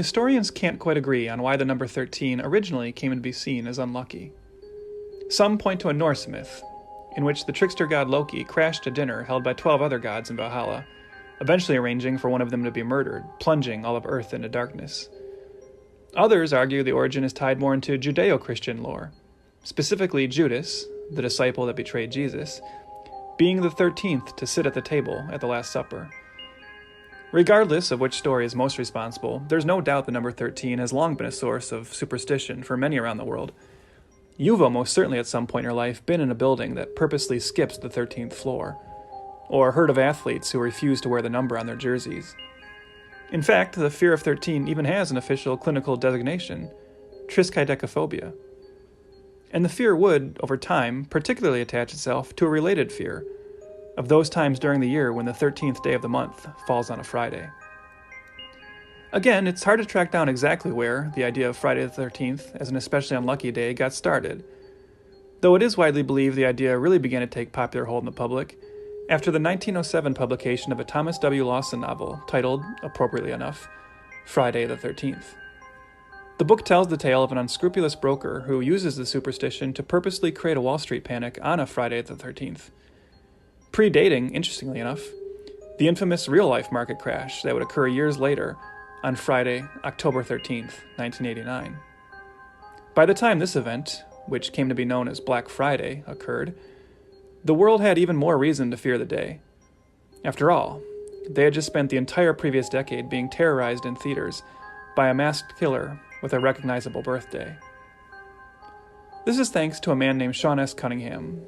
Historians can't quite agree on why the number 13 originally came to be seen as unlucky. Some point to a Norse myth, in which the trickster god Loki crashed a dinner held by 12 other gods in Valhalla, eventually arranging for one of them to be murdered, plunging all of Earth into darkness. Others argue the origin is tied more into Judeo-Christian lore, specifically Judas, the disciple that betrayed Jesus, being the 13th to sit at the table at the Last Supper. Regardless of which story is most responsible, there's no doubt the number 13 has long been a source of superstition for many around the world. You've almost certainly at some point in your life been in a building that purposely skips the 13th floor, or heard of athletes who refuse to wear the number on their jerseys. In fact, the fear of 13 even has an official clinical designation, triskaidekaphobia. And the fear would, over time, particularly attach itself to a related fear, of those times during the year when the 13th day of the month falls on a Friday. Again, it's hard to track down exactly where the idea of Friday the 13th as an especially unlucky day got started, though it is widely believed the idea really began to take popular hold in the public after the 1907 publication of a Thomas W. Lawson novel titled, appropriately enough, Friday the 13th. The book tells the tale of an unscrupulous broker who uses the superstition to purposely create a Wall Street panic on a Friday the 13th. Predating, interestingly enough, the infamous real-life market crash that would occur years later on Friday, October 13th, 1989. By the time this event, which came to be known as Black Friday, occurred, the world had even more reason to fear the day. After all, they had just spent the entire previous decade being terrorized in theaters by a masked killer with a recognizable birthday. This is thanks to a man named Sean S. Cunningham,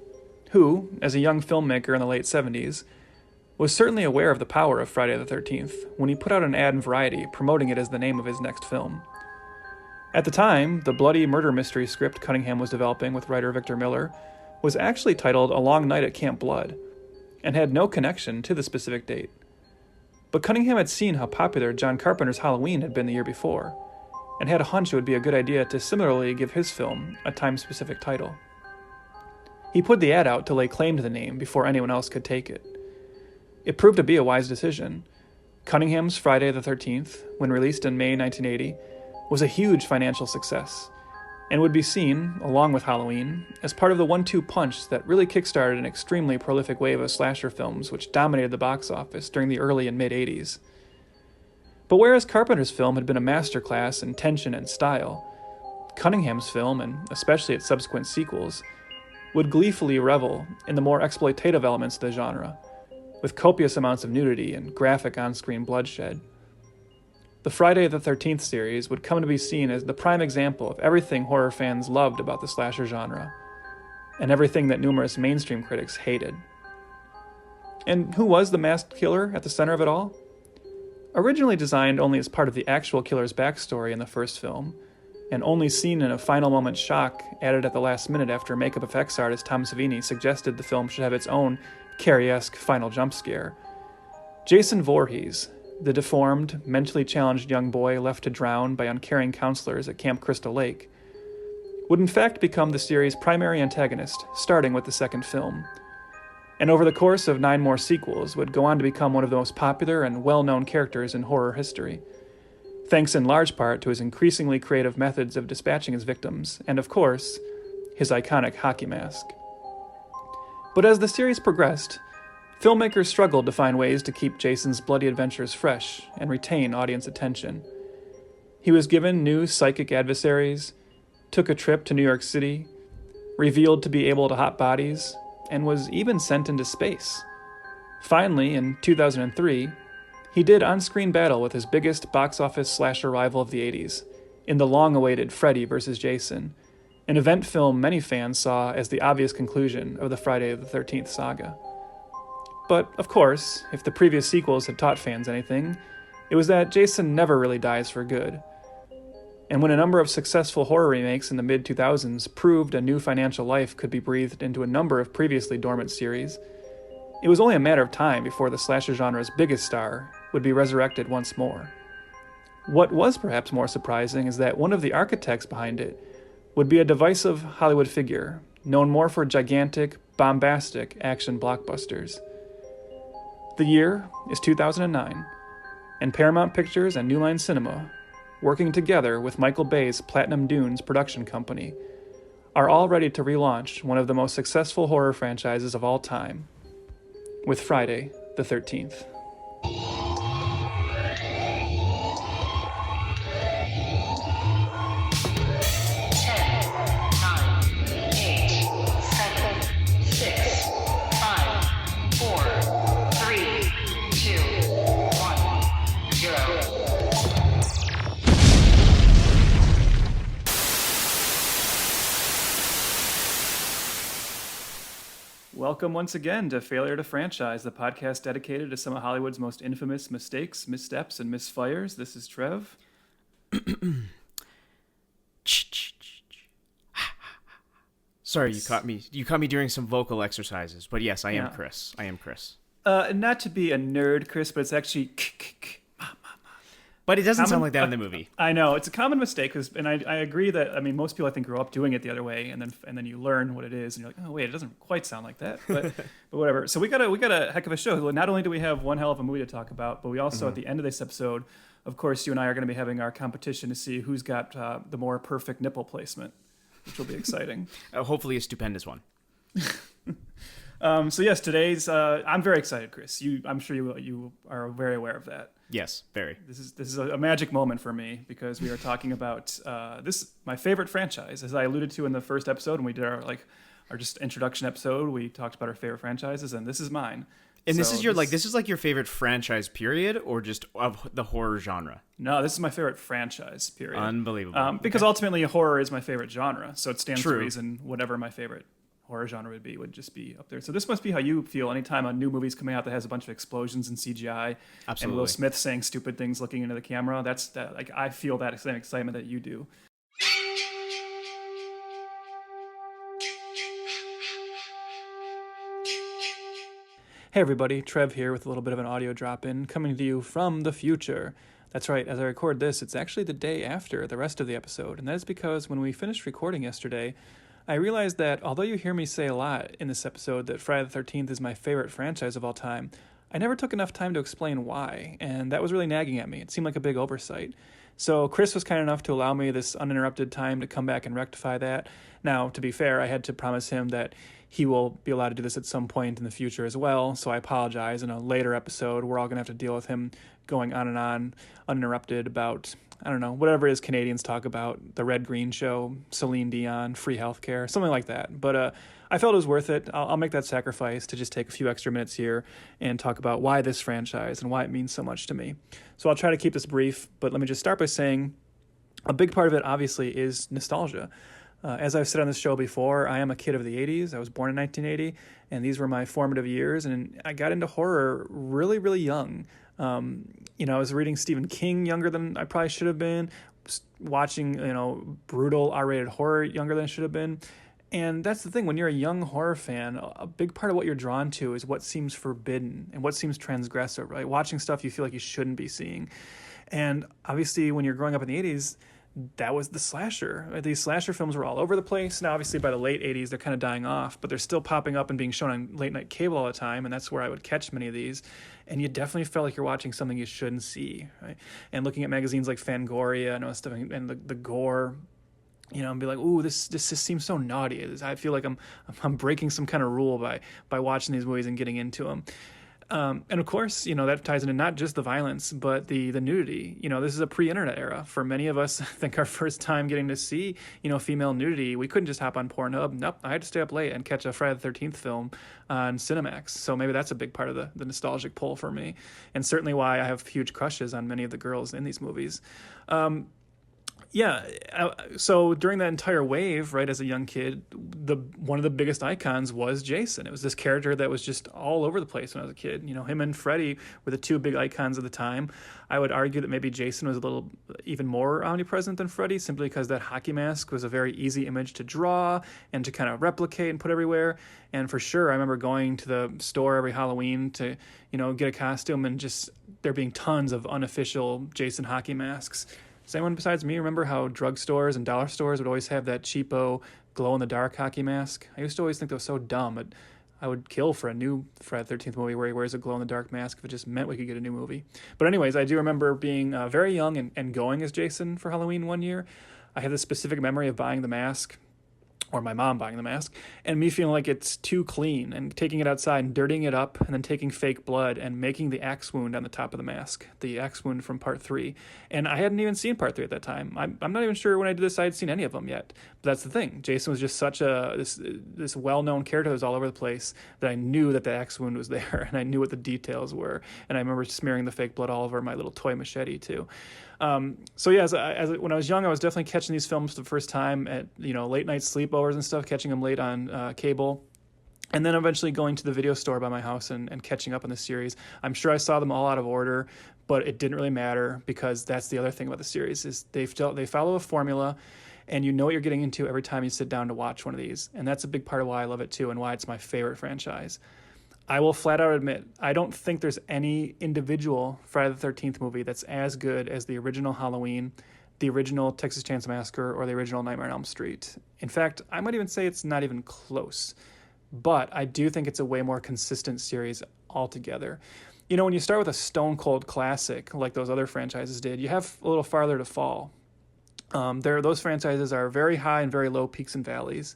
who, as a young filmmaker in the late 70s, was certainly aware of the power of Friday the 13th when he put out an ad in Variety promoting it as the name of his next film. At the time, the bloody murder mystery script Cunningham was developing with writer Victor Miller was actually titled A Long Night at Camp Blood, and had no connection to the specific date. But Cunningham had seen how popular John Carpenter's Halloween had been the year before, and had a hunch it would be a good idea to similarly give his film a time-specific title. He put the ad out to lay claim to the name before anyone else could take it. It proved to be a wise decision. Cunningham's Friday the 13th, when released in May 1980, was a huge financial success, and would be seen, along with Halloween, as part of the 1-2 punch that really kickstarted an extremely prolific wave of slasher films which dominated the box office during the early and mid-80s. But whereas Carpenter's film had been a masterclass in tension and style, Cunningham's film, and especially its subsequent sequels, would gleefully revel in the more exploitative elements of the genre, with copious amounts of nudity and graphic on-screen bloodshed. The Friday the 13th series would come to be seen as the prime example of everything horror fans loved about the slasher genre, and everything that numerous mainstream critics hated. And who was the masked killer at the center of it all? Originally designed only as part of the actual killer's backstory in the first film, and only seen in a final moment shock added at the last minute after makeup effects artist Tom Savini suggested the film should have its own Carrie-esque final jump scare, Jason Voorhees, the deformed, mentally challenged young boy left to drown by uncaring counselors at Camp Crystal Lake, would in fact become the series' primary antagonist, starting with the second film, and over the course of 9 more sequels would go on to become one of the most popular and well-known characters in horror history, thanks in large part to his increasingly creative methods of dispatching his victims, and of course, his iconic hockey mask. But as the series progressed, filmmakers struggled to find ways to keep Jason's bloody adventures fresh and retain audience attention. He was given new psychic adversaries, took a trip to New York City, revealed to be able to hop bodies, and was even sent into space. Finally, in 2003, he did on-screen battle with his biggest box office slasher rival of the 80s, in the long-awaited Freddy vs. Jason, an event film many fans saw as the obvious conclusion of the Friday the 13th saga. But, of course, if the previous sequels had taught fans anything, it was that Jason never really dies for good. And when a number of successful horror remakes in the mid-2000s proved a new financial life could be breathed into a number of previously dormant series, it was only a matter of time before the slasher genre's biggest star would be resurrected once more. What was perhaps more surprising is that one of the architects behind it would be a divisive Hollywood figure, known more for gigantic, bombastic action blockbusters. The year is 2009, and Paramount Pictures and New Line Cinema working together with Michael Bay's Platinum Dunes production company, are all ready to relaunch one of the most successful horror franchises of all time, with Friday the 13th. Welcome once again to Failure to Franchise, the podcast dedicated to some of Hollywood's most infamous mistakes, missteps, and misfires. This is Trev. Sorry, you caught me doing some vocal exercises, but yes, I am Chris. Not to be a nerd, Chris, but it's actually But it doesn't sound like that in the movie. I know it's a common mistake, and I agree that most people I think grow up doing it the other way, and then you learn what it is, and you're like, oh wait, it doesn't quite sound like that, but whatever. So we got a heck of a show. Not only do we have one hell of a movie to talk about, but we also at the end of this episode, of course, you and I are going to be having our competition to see who's got the more perfect nipple placement, which will be exciting. Hopefully, a stupendous one. So yes, today's I'm very excited, Chris. I'm sure you are very aware of that. Yes, very. This is a magic moment for me because we are talking about my favorite franchise, as I alluded to in the first episode when we did our just introduction episode. We talked about our favorite franchises, and this is mine. And this is your favorite franchise period, or just of the horror genre? No, this is my favorite franchise period. Unbelievable. Because ultimately, horror is my favorite genre, so it stands to True. reason whatever my favorite horror genre would just be up there. So this must be how you feel anytime a new movie's coming out that has a bunch of explosions and CGI. Absolutely. And Will Smith saying stupid things looking into the camera. I feel that same excitement that you do. Hey everybody, Trev here with a little bit of an audio drop-in coming to you from the future. That's right, as I record this, it's actually the day after the rest of the episode, and that is because when we finished recording yesterday, I realized that although you hear me say a lot in this episode that Friday the 13th is my favorite franchise of all time, I never took enough time to explain why, and that was really nagging at me. It seemed like a big oversight. So Chris was kind enough to allow me this uninterrupted time to come back and rectify that. Now, to be fair, I had to promise him that he will be allowed to do this at some point in the future as well, so I apologize. In a later episode, we're all going to have to deal with him going on and on, uninterrupted about, I don't know, whatever it is Canadians talk about, the Red Green Show, Celine Dion, free healthcare, something like that. But I felt it was worth it. I'll make that sacrifice to just take a few extra minutes here and talk about why this franchise and why it means so much to me. So I'll try to keep this brief, but let me just start by saying a big part of it, obviously, is nostalgia. As I've said on this show before, I am a kid of the 80s. I was born in 1980, and these were my formative years, and I got into horror really, really young. I was reading Stephen King younger than I probably should have been, watching, brutal R-rated horror younger than I should have been. And that's the thing, when you're a young horror fan, a big part of what you're drawn to is what seems forbidden and what seems transgressive, right? Watching stuff you feel like you shouldn't be seeing. And obviously, when you're growing up in the 80s, that was the slasher. These slasher films were all over the place. Now, obviously, by the late 80s, they're kind of dying off, but they're still popping up and being shown on late-night cable all the time, and that's where I would catch many of these. And you definitely felt like you're watching something you shouldn't see, right? And looking at magazines like Fangoria and stuff, and the gore, and be like, ooh, this just seems so naughty. I feel like I'm breaking some kind of rule by watching these movies and getting into them. And of course, that ties into not just the violence, but the nudity. This is a pre-internet era. For many of us, I think our first time getting to see, female nudity, we couldn't just hop on Pornhub. Nope, I had to stay up late and catch a Friday the 13th film on Cinemax. So maybe that's a big part of the nostalgic pull for me, and certainly why I have huge crushes on many of the girls in these movies. So during that entire wave, right, as a young kid, one of the biggest icons was Jason. It was this character that was just all over the place when I was a kid. Him and Freddy were the two big icons of the time. I would argue that maybe Jason was a little even more omnipresent than Freddy, simply because that hockey mask was a very easy image to draw and to kind of replicate and put everywhere. And for sure, I remember going to the store every Halloween to, get a costume, and just there being tons of unofficial Jason hockey masks. Does anyone besides me remember how drugstores and dollar stores would always have that cheapo glow-in-the-dark hockey mask? I used to always think that was so dumb, but I would kill for a new Friday the 13th movie where he wears a glow-in-the-dark mask if it just meant we could get a new movie. But anyways, I do remember being very young and going as Jason for Halloween one year. I have this specific memory of buying the mask, or my mom buying the mask, and me feeling like it's too clean and taking it outside and dirtying it up and then taking fake blood and making the axe wound on the top of the mask, the axe wound from part 3. And I hadn't even seen part 3 at that time. I'm not even sure when I did this I had seen any of them yet. But that's the thing. Jason was just such this well-known character that was all over the place that I knew that the axe wound was there, and I knew what the details were. And I remember smearing the fake blood all over my little toy machete too. So yeah, when I was young, I was definitely catching these films for the first time at, late night sleepovers and stuff, catching them late on cable, and then eventually going to the video store by my house and catching up on the series. I'm sure I saw them all out of order, but it didn't really matter, because that's the other thing about the series is they follow a formula, and you know what you're getting into every time you sit down to watch one of these. And that's a big part of why I love it too, and why it's my favorite franchise. I will flat out admit, I don't think there's any individual Friday the 13th movie that's as good as the original Halloween, the original Texas Chainsaw Massacre, or the original Nightmare on Elm Street. In fact, I might even say it's not even close. But I do think it's a way more consistent series altogether. When you start with a stone cold classic like those other franchises did, you have a little farther to fall. Those franchises are very high and very low peaks and valleys.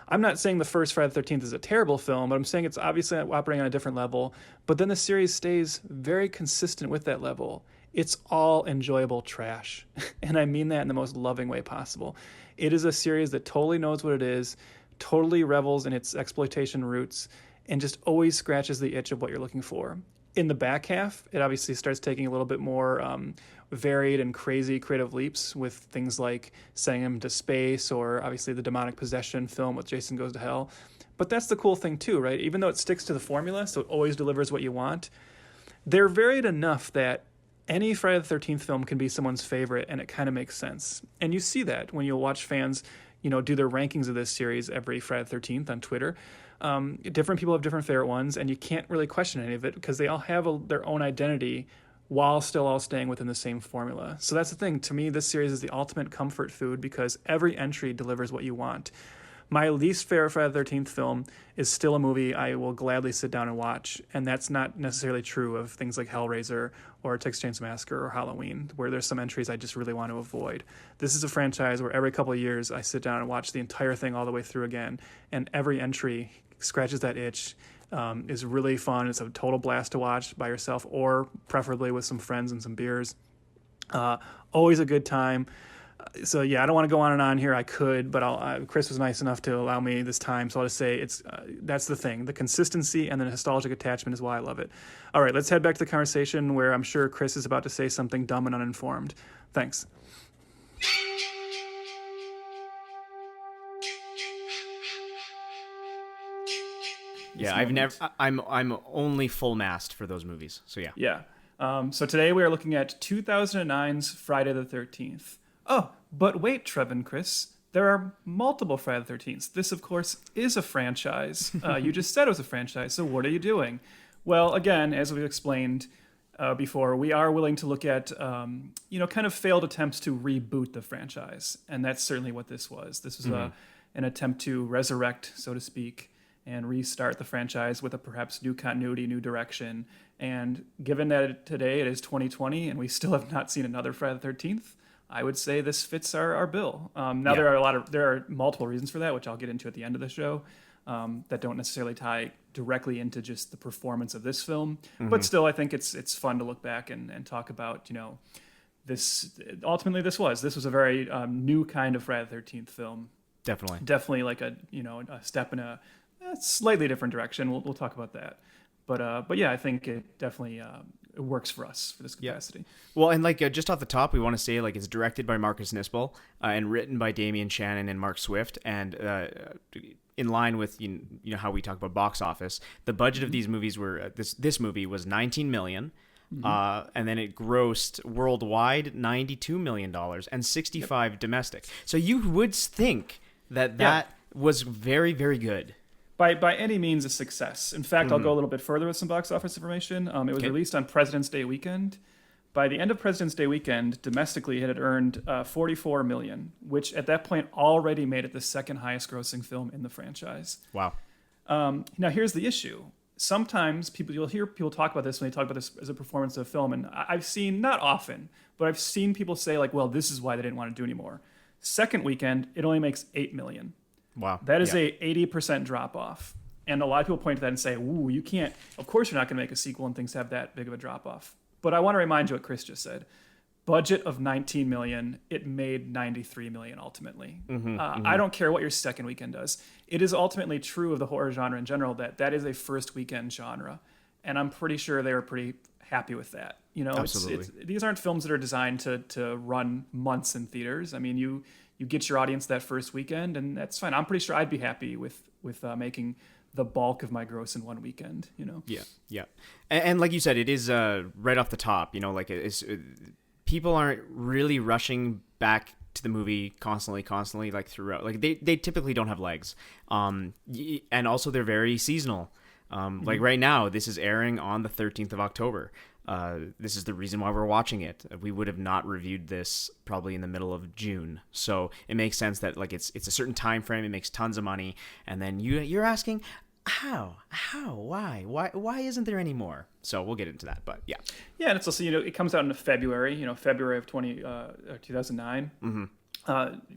I'm not saying the first Friday the 13th is a terrible film, but I'm saying it's obviously operating on a different level. But then the series stays very consistent with that level. It's all enjoyable trash. And I mean that in the most loving way possible. It is a series that totally knows what it is, totally revels in its exploitation roots, and just always scratches the itch of what you're looking for. In the back half, it obviously starts taking a little bit more varied and crazy creative leaps with things like sending him to space, or obviously the demonic possession film with Jason Goes to Hell. But that's the cool thing too, right? Even though it sticks to the formula, so it always delivers what you want, they're varied enough that any Friday the 13th film can be someone's favorite, and it kind of makes sense. And you see that when you'll watch fans, do their rankings of this series every Friday the 13th on Twitter. Different people have different favorite ones, and you can't really question any of it because they all have their own identity while still all staying within the same formula. So that's the thing. To me, this series is the ultimate comfort food because every entry delivers what you want. My least favorite Friday the 13th film is still a movie I will gladly sit down and watch, and that's not necessarily true of things like Hellraiser or Texas Chainsaw Massacre or Halloween, where there's some entries I just really want to avoid. This is a franchise where every couple of years I sit down and watch the entire thing all the way through again, and every entry scratches that itch. Is really fun. It's a total blast to watch by yourself, or preferably with some friends and some beers. Always a good time. So yeah, I don't want to go on and on here. I could, but Chris was nice enough to allow me this time, so I'll just say that's the thing. The consistency and the nostalgic attachment is why I love it. All right, let's head back to the conversation where I'm sure Chris is about to say something dumb and uninformed. Thanks. Yeah, I'm only full mast for those movies. So yeah. Yeah. So today we are looking at 2009's Friday the 13th. Oh, but wait, Trev and Chris, there are multiple Friday the 13th. This, of course, is a franchise. You just said it was a franchise, so what are you doing? Well, again, as we've explained before, we are willing to look at, kind of failed attempts to reboot the franchise, and that's certainly what this was. This was an attempt to resurrect, so to speak, and restart the franchise with a perhaps new continuity, new direction. And given that today it is 2020 and we still have not seen another Friday the 13th, I would say this fits our bill. There are multiple reasons for that, which I'll get into at the end of the show, that don't necessarily tie directly into just the performance of this film. But still, I think it's fun to look back and talk about, this. Ultimately, this was a very new kind of Friday the 13th film. Definitely like a step in a slightly different direction. We'll talk about that. But yeah, I think it definitely it works for us for this capacity. Yeah. Well, and just off the top, we want to say it's directed by Marcus Nispel and written by Damian Shannon and Mark Swift, and in line with how we talk about box office, the budget of these movies were this movie was $19 million. And then it grossed worldwide $92 million and 65 domestic. So you would think that was very, very good. By any means a success. In fact, I'll go a little bit further with some box office information. It was released on President's Day weekend. By the end of President's Day weekend, domestically, it had earned $44 million, which at that point already made it the second highest grossing film in the franchise. Wow. Now, here's the issue. Sometimes you'll hear people talk about this when they talk about this as a performance of a film, and I've seen, not often, but I've seen people say like, well, this is why they didn't want to do anymore. Second weekend, it only makes 8 million. Wow. That is a 80% drop off. And a lot of people point to that and say, ooh, you can't, of course you're not going to make a sequel and things have that big of a drop off. But I want to remind you what Chris just said. Budget of 19 million, it made 93 million ultimately. I don't care what your second weekend does. It is ultimately true of the horror genre in general that is a first weekend genre. And I'm pretty sure they were pretty happy with that. You know, these aren't films that are designed to run months in theaters. I mean, you get your audience that first weekend, and that's fine. I'm pretty sure I'd be happy with making the bulk of my gross in one weekend, you know? Yeah. And like you said, it is right off the top, you know, like people aren't really rushing back to the movie constantly, like throughout. Like they typically don't have legs. And also they're very seasonal. Like right now, this is airing on the 13th of October. This is the reason why we're watching it. We would have not reviewed this probably in the middle of June. So it makes sense that like it's a certain time frame. It makes tons of money. And then you're asking, why isn't there any more? So we'll get into that, but yeah. Yeah, and it's also, you know, it comes out in February, February of 2009.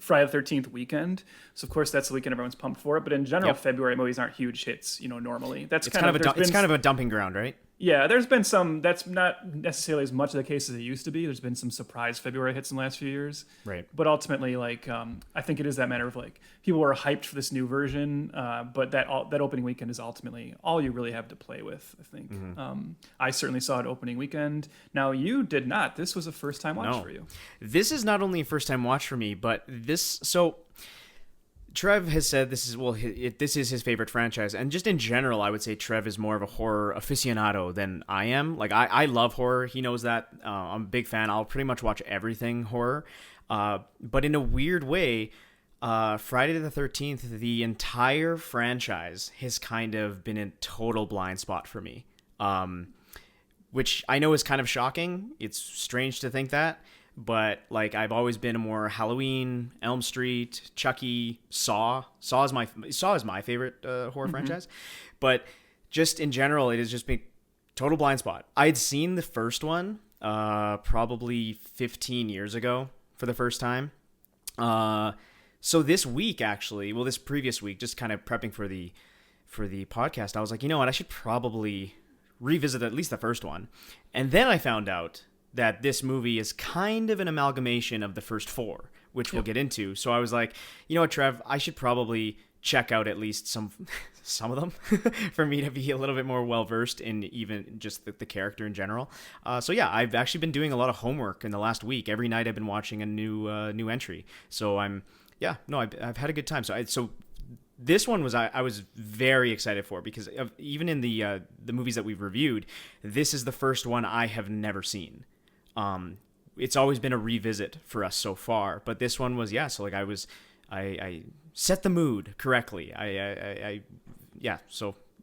Friday the 13th weekend. So of course that's the weekend everyone's pumped for it. But in general, February movies aren't huge hits, normally. It's kind of a dumping ground, right? Yeah, there's been some, that's not necessarily as much of the case as it used to be. There's been some surprise February hits in the last few years. Right. But ultimately, like, I think it is that matter of like, people were hyped for this new version, but that opening weekend is ultimately all you really have to play with, I think. I certainly saw it opening weekend. Now, you did not. This was a first-time watch for you. This is not only a first-time watch for me, but Trev has said this is his favorite franchise, and just in general, I would say Trev is more of a horror aficionado than I am. Like I love horror. He knows that. I'm a big fan. I'll pretty much watch everything horror. But in a weird way, Friday the 13th, the entire franchise has kind of been a total blind spot for me. Which I know is kind of shocking. It's strange to think that. But like I've always been a more Halloween, Elm Street, Chucky, Saw. Saw is my favorite horror franchise. But just in general, it has just been total blind spot. I had seen the first one probably 15 years ago for the first time. So this week this previous week, just kind of prepping for the podcast, I was like, you know what, I should probably revisit at least the first one. And then I found out that this movie is kind of an amalgamation of the first four, which we'll get into. So I was like, you know what, Trev, I should probably check out at least some of them for me to be a little bit more well-versed in even just the character in general. So yeah, I've actually been doing a lot of homework in the last week. Every night I've been watching a new entry. So I've had a good time. So this one I was very excited for because even in the movies that we've reviewed, this is the first one I have never seen. It's always been a revisit for us so far, but this one was, so like I set the mood correctly. I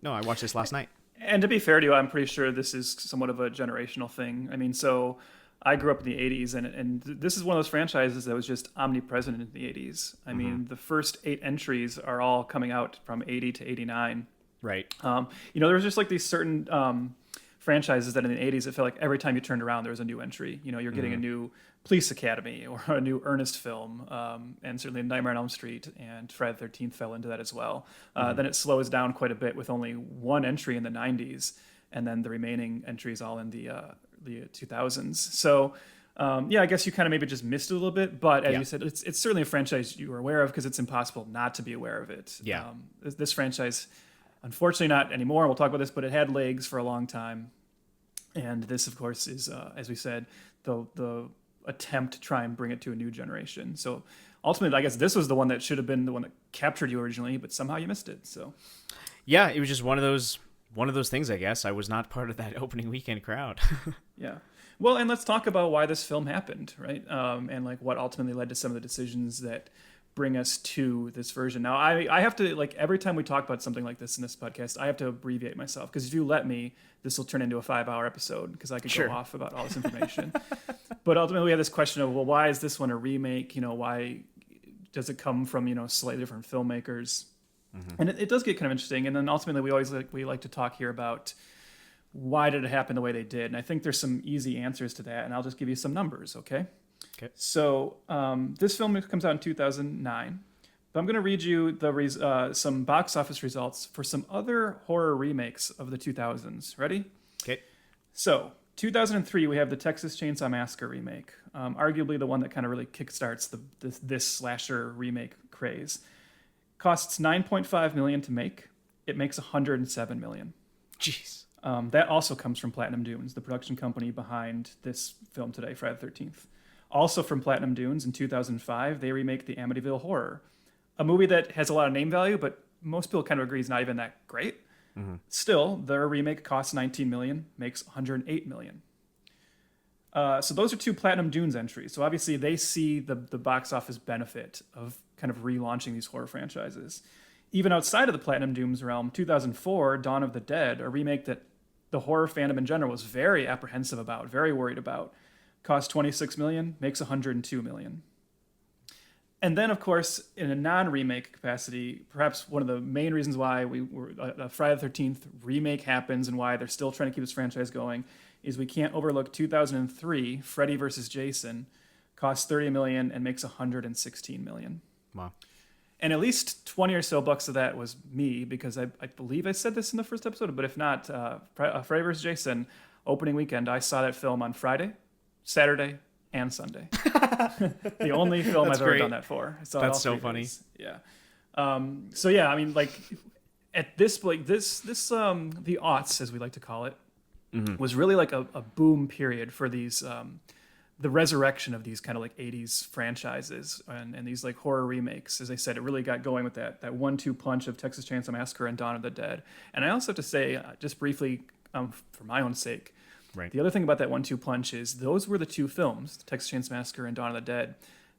watched this last night. And to be fair to you, I'm pretty sure this is somewhat of a generational thing. I mean, so I grew up in the 80s, and this is one of those franchises that was just omnipresent in the 80s. I mean, the first 8 entries are all coming out from 80 to 89. Right. There was just like these certain franchises that in the 80s, it felt like every time you turned around, there was a new entry. You're getting a new Police Academy or a new Ernest film, and certainly Nightmare on Elm Street and Friday the 13th fell into that as well. Then it slows down quite a bit with only one entry in the 90s, and then the remaining entries all in the 2000s. So, I guess you kind of maybe just missed it a little bit, but as you said, it's certainly a franchise you were aware of because it's impossible not to be aware of it. Yeah. This franchise, unfortunately not anymore, we'll talk about this, but it had legs for a long time. And this, of course, is, as we said, the attempt to try and bring it to a new generation. So ultimately, I guess this was the one that should have been the one that captured you originally, but somehow you missed it. So yeah, it was just one of those things, I guess. I was not part of that opening weekend crowd. Yeah. Well, and let's talk about why this film happened, right? And like what ultimately led to some of the decisions that bring us to this version. Now, I have to, like, every time we talk about something like this in this podcast, I have to abbreviate myself, because if you let me, this will turn into a 5-hour episode, because I could go off about all this information. But ultimately, we have this question of, well, why is this one a remake? Why does it come from, slightly different filmmakers? And it does get kind of interesting. And then ultimately, we like to talk here about why did it happen the way they did. And I think there's some easy answers to that. And I'll just give you some numbers, okay? Okay. So this film comes out in 2009. But I'm going to read you some box office results for some other horror remakes of the 2000s. Ready? Okay. So 2003, we have the Texas Chainsaw Massacre remake, arguably the one that kind of really kickstarts this slasher remake craze. Costs $9.5 million to make. It makes $107 million. Jeez. That also comes from Platinum Dunes, the production company behind this film today, Friday the 13th. Also from Platinum Dunes in 2005, they remake the Amityville Horror, a movie that has a lot of name value, but most people kind of agree is not even that great. Still, their remake costs $19 million, makes $108 million. So those are two Platinum Dunes entries. So obviously they see the box office benefit of kind of relaunching these horror franchises. Even outside of the Platinum Dunes realm, 2004, Dawn of the Dead, a remake that the horror fandom in general was very apprehensive about, very worried about, cost $26 million, makes $102 million. And then, of course, in a non-remake capacity, perhaps one of the main reasons why Friday the 13th remake happens and why they're still trying to keep this franchise going is we can't overlook 2003, Freddy versus Jason, costs $30 million and makes $116 million. Wow. And at least 20 or so bucks of that was me, because I believe I said this in the first episode, but if not, Freddy vs. Jason, opening weekend, I saw that film on Friday, Saturday, and Sunday. The only film I've ever done that for. That's so funny. Days. Yeah. So yeah, I mean, like at this point, the aughts, as we like to call it, was really like a boom period for these the resurrection of these kind of like 80s franchises and these like horror remakes. As I said, it really got going with that 1-2 punch of Texas Chainsaw Massacre and Dawn of the Dead. And I also have to say, just briefly, for my own sake, right, the other thing about that 1-2 punch is those were the two films, Texas Chainsaw Massacre and Dawn of the Dead,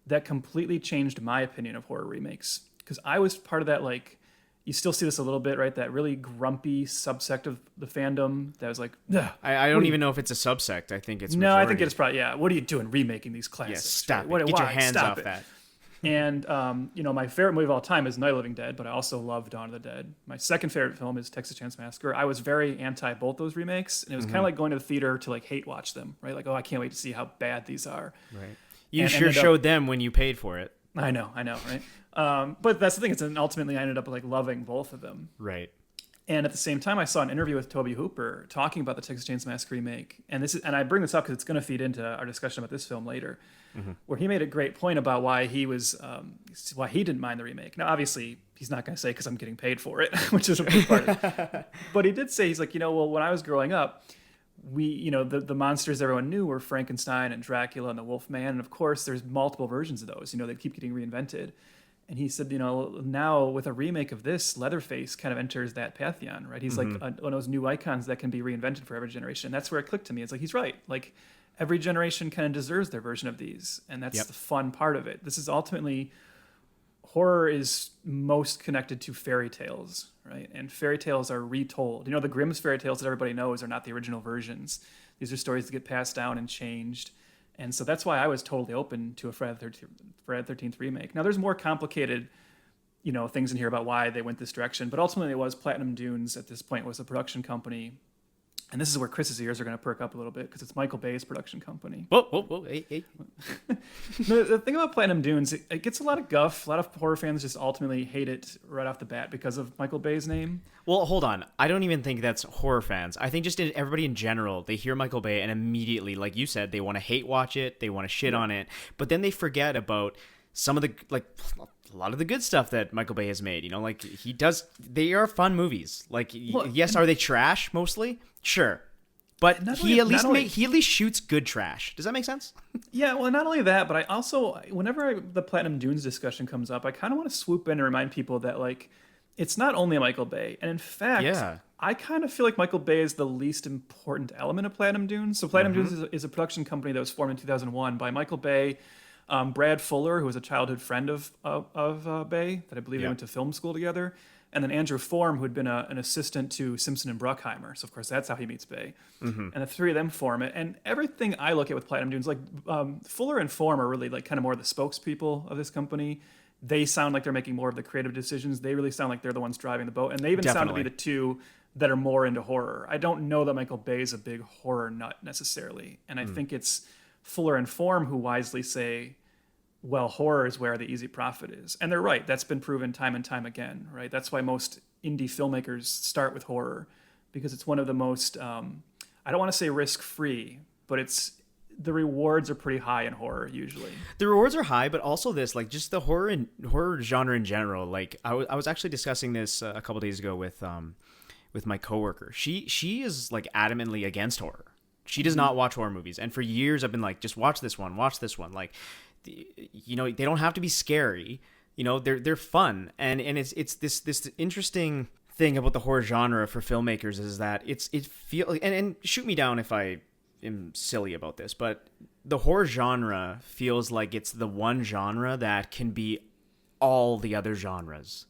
that completely changed my opinion of horror remakes. Because I was part of that, like, you still see this a little bit, right? That really grumpy subsect of the fandom that was like, I don't even know if it's a subsect. I think it's no, majority. I think it's probably, yeah. What are you doing remaking these classics? Yes, stop right? it. Get your hands off it. that. And, my favorite movie of all time is Night of the Living Dead, but I also love Dawn of the Dead. My second favorite film is Texas Chainsaw Massacre. I was very anti both those remakes, and it was kind of like going to the theater to like hate watch them, right? Like, oh, I can't wait to see how bad these are. Right. You sure showed them when you paid for it. I know, right? But that's the thing. Ultimately, I ended up like loving both of them. Right. And at the same time, I saw an interview with Tobe Hooper talking about the Texas Chainsaw Massacre remake, and I bring this up because it's going to feed into our discussion about this film later, where he made a great point about why he didn't mind the remake. Now, obviously, he's not going to say because I'm getting paid for it, which is a big part of it. But he did say, he's like, well, when I was growing up, the monsters everyone knew were Frankenstein and Dracula and the Wolfman, and of course, there's multiple versions of those. They keep getting reinvented. And he said, now with a remake of this, Leatherface kind of enters that pantheon, right? He's like one of those new icons that can be reinvented for every generation. And that's where it clicked to me. It's like, he's right. Like, every generation kind of deserves their version of these. And that's the fun part of it. This is ultimately, horror is most connected to fairy tales, right? And fairy tales are retold. The Grimm's fairy tales that everybody knows are not the original versions. These are stories that get passed down and changed. And so that's why I was totally open to a Friday the 13th remake. Now, there's more complicated, things in here about why they went this direction. But ultimately, it was Platinum Dunes at this point was a production company. And this is where Chris's ears are going to perk up a little bit because it's Michael Bay's production company. Whoa, hey. The thing about Platinum Dunes, it gets a lot of guff. A lot of horror fans just ultimately hate it right off the bat because of Michael Bay's name. Well, hold on. I don't even think that's horror fans. I think just everybody in general, they hear Michael Bay and immediately, like you said, they want to hate watch it. They want to shit on it. But then they forget about some of the, like, a lot of the good stuff that Michael Bay has made. Like, he does, they are fun movies. Like, yes, are they trash mostly? Sure. But he at least shoots good trash. Does that make sense? Yeah, well, not only that, but I also, whenever the Platinum Dunes discussion comes up, I kind of want to swoop in and remind people that, like, it's not only Michael Bay. And in fact, I kind of feel like Michael Bay is the least important element of Platinum Dunes. So Platinum Dunes is a production company that was formed in 2001 by Michael Bay, Brad Fuller, who was a childhood friend of Bay, that I believe they went to film school together, and then Andrew Form, who had been an assistant to Simpson and Bruckheimer. So, of course, that's how he meets Bay. And the three of them form it. And everything I look at with Platinum Dunes, like Fuller and Form are really like kind of more the spokespeople of this company. they sound like they're making more of the creative decisions. They really sound like they're the ones driving the boat. And they even sound to be the two that are more into horror. I don't know that Michael Bay is a big horror nut necessarily. And I think it's Fuller and Form who wisely say, well, horror is where the easy profit is. And they're right. That's been proven time and time again, right? That's why most indie filmmakers start with horror, because it's one of the most, I don't want to say risk-free, but the rewards are pretty high in horror usually. The rewards are high, but also this, like, just the horror genre in general. Like, I was actually discussing this a couple days ago with my coworker. She is like adamantly against horror. She does not watch horror movies, and for years I've been like, just watch this one. Like, you know, they don't have to be scary. You know, they're fun, and it's this interesting thing about the horror genre for filmmakers is that it feel and shoot me down if I am silly about this, but the horror genre feels like it's the one genre that can be all the other genres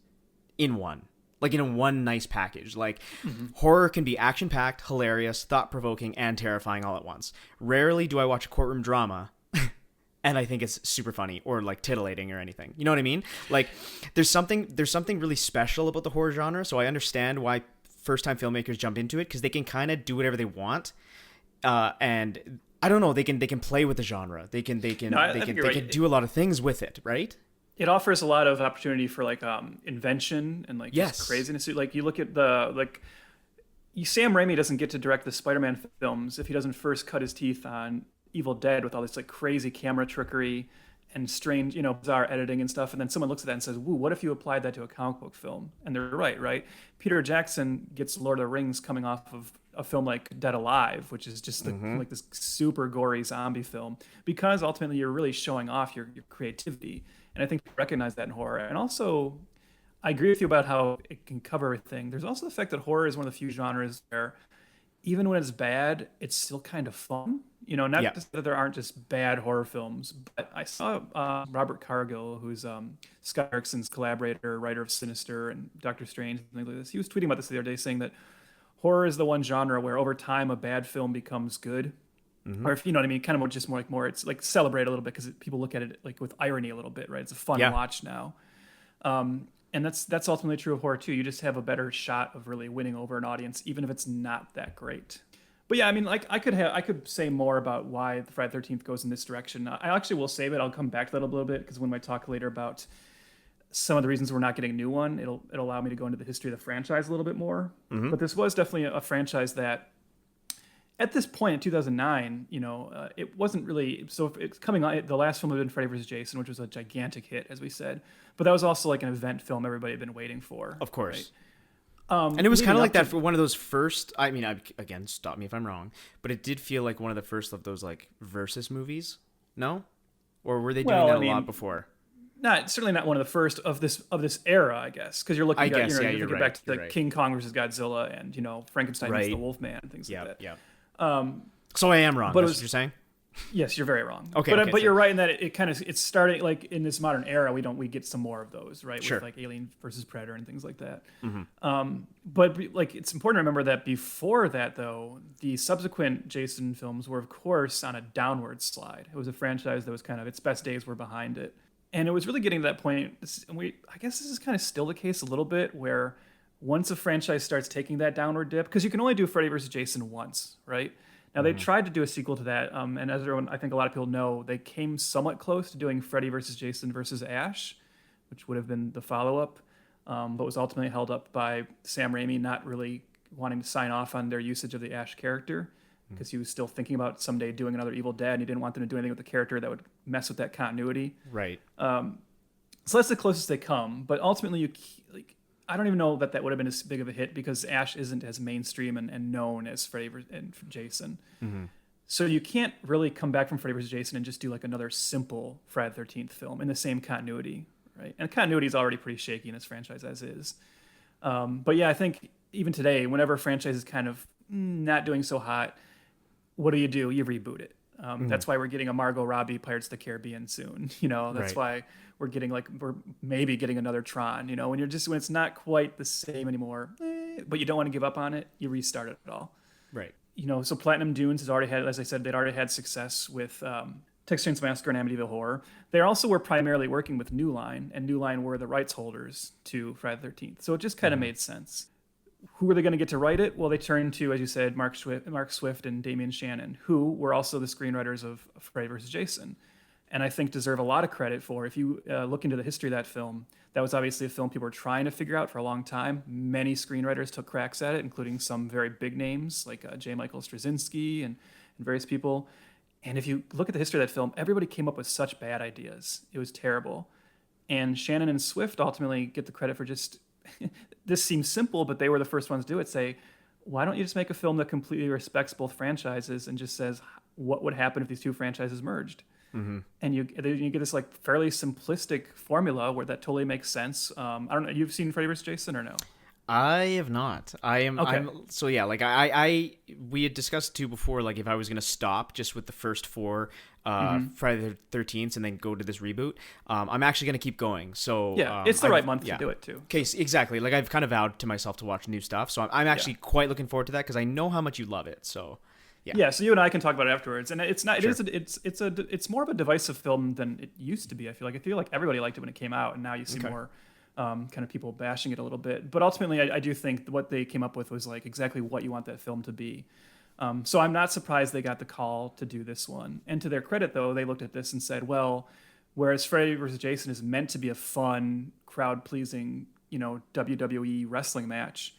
in one. Like in one nice package. Like horror can be action-packed, hilarious, thought-provoking, and terrifying all at once. Rarely do I watch a courtroom drama and I think it's super funny or like titillating or anything. You know what I mean? Like there's something really special about the horror genre, so I understand why first-time filmmakers jump into it, because they can kind of do whatever they want. And I don't know, they can play with the genre. They can do a lot of things with it, right? It offers a lot of opportunity for like invention and like just craziness. Like you look at Sam Raimi doesn't get to direct the Spider-Man films if he doesn't first cut his teeth on Evil Dead with all this like crazy camera trickery and strange, bizarre editing and stuff. And then someone looks at that and says, "Woo, what if you applied that to a comic book film?" And they're right? Peter Jackson gets Lord of the Rings coming off of a film like Dead Alive, which is just like this super gory zombie film, because ultimately you're really showing off your creativity. And I think we recognize that in horror. And also, I agree with you about how it can cover everything. There's also the fact that horror is one of the few genres where even when it's bad, it's still kind of fun. Not just that there aren't just bad horror films, but I saw Robert Cargill, who's Scott Derrickson's collaborator, writer of Sinister and Doctor Strange, and things like this. He was tweeting about this the other day, saying that horror is the one genre where over time a bad film becomes good. Or if you know what I mean, kind of just more it's like celebrate a little bit, because people look at it like with irony a little bit, right? It's a fun watch now. And that's ultimately true of horror too. You just have a better shot of really winning over an audience, even if it's not that great. But yeah, I mean, like I could say more about why the Friday the 13th goes in this direction. I actually will save it. I'll come back to that a little bit, because when I talk later about some of the reasons we're not getting a new one, it'll allow me to go into the history of the franchise a little bit more. But this was definitely a franchise that, at this point in 2009, it wasn't really, so it's coming on. The last film had been Freddy vs. Jason, which was a gigantic hit, as we said, but that was also like an event film everybody had been waiting for. Of course. Right? And it was kind of like that for one of those first, I mean, again, stop me if I'm wrong, but it did feel like one of the first of those like versus movies. No? Or were they doing that a lot before? Certainly not one of the first of this era, I guess, because you're looking at, you're back to the King Kong versus Godzilla and, Frankenstein versus the Wolfman and things like that. Yeah. So I am wrong. But that's what you're saying? Yes, you're very wrong. Okay, but you're right in that it's starting like in this modern era. We get some more of those, right? Sure. With like Alien versus Predator and things like that. But like it's important to remember that before that, though, the subsequent Jason films were, of course, on a downward slide. It was a franchise that was kind of, its best days were behind it, and it was really getting to that point. I guess this is kind of still the case a little bit, where once a franchise starts taking that downward dip, because you can only do Freddy vs. Jason once, right? Now, they tried to do a sequel to that, and as everyone, I think a lot of people know, they came somewhat close to doing Freddy vs. Jason versus Ash, which would have been the follow-up, but was ultimately held up by Sam Raimi not really wanting to sign off on their usage of the Ash character, because he was still thinking about someday doing another Evil Dead, and he didn't want them to do anything with the character that would mess with that continuity. Right. So that's the closest they come, but ultimately, I don't even know that would have been as big of a hit, because Ash isn't as mainstream and known as Freddy and Jason. So you can't really come back from Freddy vs. Jason and just do like another simple Friday the 13th film in the same continuity, right? And continuity is already pretty shaky in this franchise as is. But yeah, I think even today, whenever a franchise is kind of not doing so hot, what do? You reboot it. That's why we're getting a Margot Robbie Pirates of the Caribbean soon. That's why we're maybe getting another Tron. When it's not quite the same anymore, but you don't want to give up on it, you restart it all. Right. So Platinum Dunes has already had, as I said, they'd already had success with Texas Chainsaw Massacre and Amityville Horror. They also were primarily working with New Line, and New Line were the rights holders to Friday the 13th. So it just kind of made sense. Who were they going to get to write it? Well, they turned to, as you said, Mark Swift and Damian Shannon, who were also the screenwriters of Freddy vs. Jason, and I think deserve a lot of credit for. If you look into the history of that film, that was obviously a film people were trying to figure out for a long time. Many screenwriters took cracks at it, including some very big names like J. Michael Straczynski and various people. And if you look at the history of that film, everybody came up with such bad ideas. It was terrible. And Shannon and Swift ultimately get the credit for just, this seems simple, but they were the first ones to do it, say, why don't you just make a film that completely respects both franchises and just says, what would happen if these two franchises merged? Mm-hmm. And you get this like fairly simplistic formula where that totally makes sense. I don't know. You've seen Freddy vs. Jason or no? I have not. Okay. So yeah, like we had discussed too before, like if I was going to stop just with the first four Friday the 13th and then go to this reboot, I'm actually going to keep going. So yeah, it's the right month to do it too. Okay, exactly. Like I've kind of vowed to myself to watch new stuff. So I'm actually quite looking forward to that because I know how much you love it. So yeah. So you and I can talk about it afterwards. And it's not, Sure. it's more of a divisive film than it used to be. I feel like everybody liked it when it came out, and now you see more kind of people bashing it a little bit. But ultimately, I do think what they came up with was like exactly what you want that film to be. So I'm not surprised they got the call to do this one. And to their credit, though, they looked at this and said, well, whereas Freddy vs. Jason is meant to be a fun, crowd-pleasing, WWE wrestling match,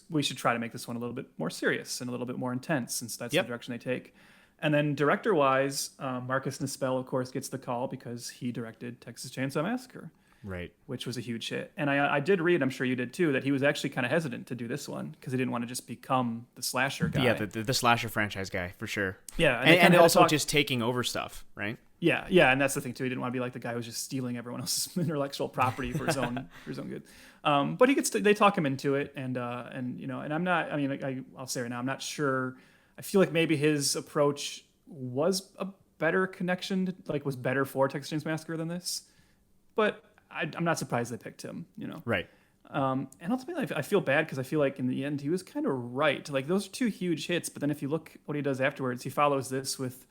we should try to make this one a little bit more serious and a little bit more intense, since that's the direction they take. And then director-wise, Marcus Nispel, of course, gets the call because he directed Texas Chainsaw Massacre. Right. Which was a huge hit. And I did read, I'm sure you did too, that he was actually kind of hesitant to do this one because he didn't want to just become the slasher guy. Yeah, the slasher franchise guy, for sure. Yeah. And also just taking over stuff, right? Yeah, and that's the thing too. He didn't want to be like the guy who was just stealing everyone else's intellectual property for his own good. But they talk him into it, and I'm not. I mean, I'll say right now, I'm not sure. I feel like maybe his approach was a better connection, was better for Texas Chainsaw Massacre than this. But I'm not surprised they picked him. Right. And ultimately, I feel bad because I feel like in the end he was kind of right. Like those are two huge hits, but then if you look what he does afterwards, he follows this with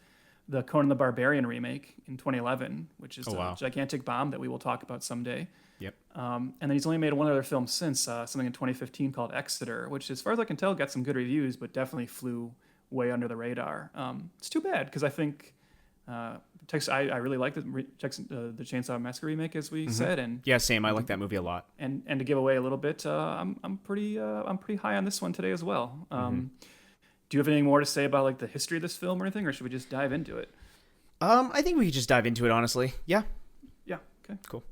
the Conan the Barbarian remake in 2011, which is a gigantic bomb that we will talk about someday. Yep. And then he's only made one other film since, something in 2015 called Exeter, which, as far as I can tell, got some good reviews, but definitely flew way under the radar. It's too bad because I think I really like the Chainsaw Massacre remake, as we said, and yeah, same. I like that movie a lot. And to give away a little bit, I'm pretty high on this one today as well. Do you have anything more to say about the history of this film or anything, or should we just dive into it? I think we could just dive into it, honestly. Yeah. Yeah. Okay. Cool.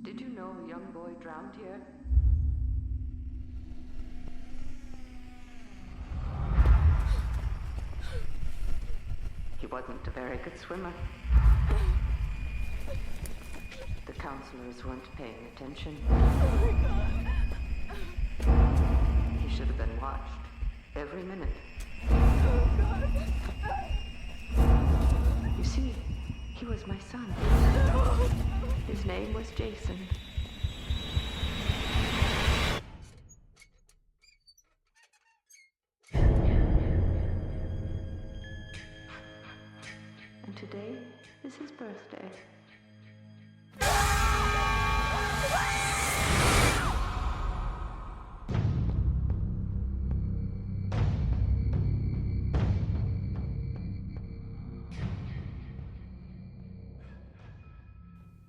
Did you know a young boy drowned here? He wasn't a very good swimmer. The counselors weren't paying attention. He should have been watched every minute. You see, he was my son. His name was Jason. And today is his birthday.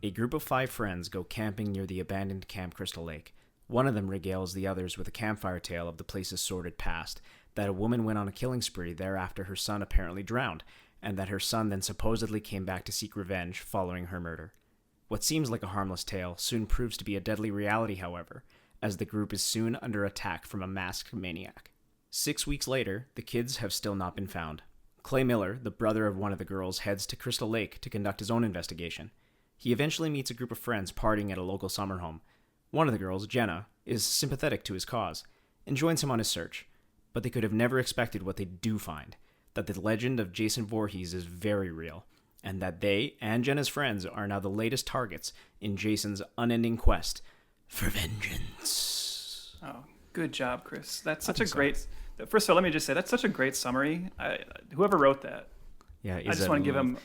A group of 5 friends go camping near the abandoned Camp Crystal Lake. One of them regales the others with a campfire tale of the place's sordid past, that a woman went on a killing spree there after her son apparently drowned, and that her son then supposedly came back to seek revenge following her murder. What seems like a harmless tale soon proves to be a deadly reality, however, as the group is soon under attack from a masked maniac. 6 weeks later, the kids have still not been found. Clay Miller, the brother of one of the girls, heads to Crystal Lake to conduct his own investigation. He eventually meets a group of friends partying at a local summer home. One of the girls, Jenna, is sympathetic to his cause and joins him on his search, but they could have never expected what they do find. that the legend of Jason Voorhees is very real, and that they and Jenna's friends are now the latest targets in Jason's unending quest for vengeance. Oh, good job, Chris. That's such a great... First of all, let me just say, that's such a great summary. Whoever wrote that, Yeah, I just want to give him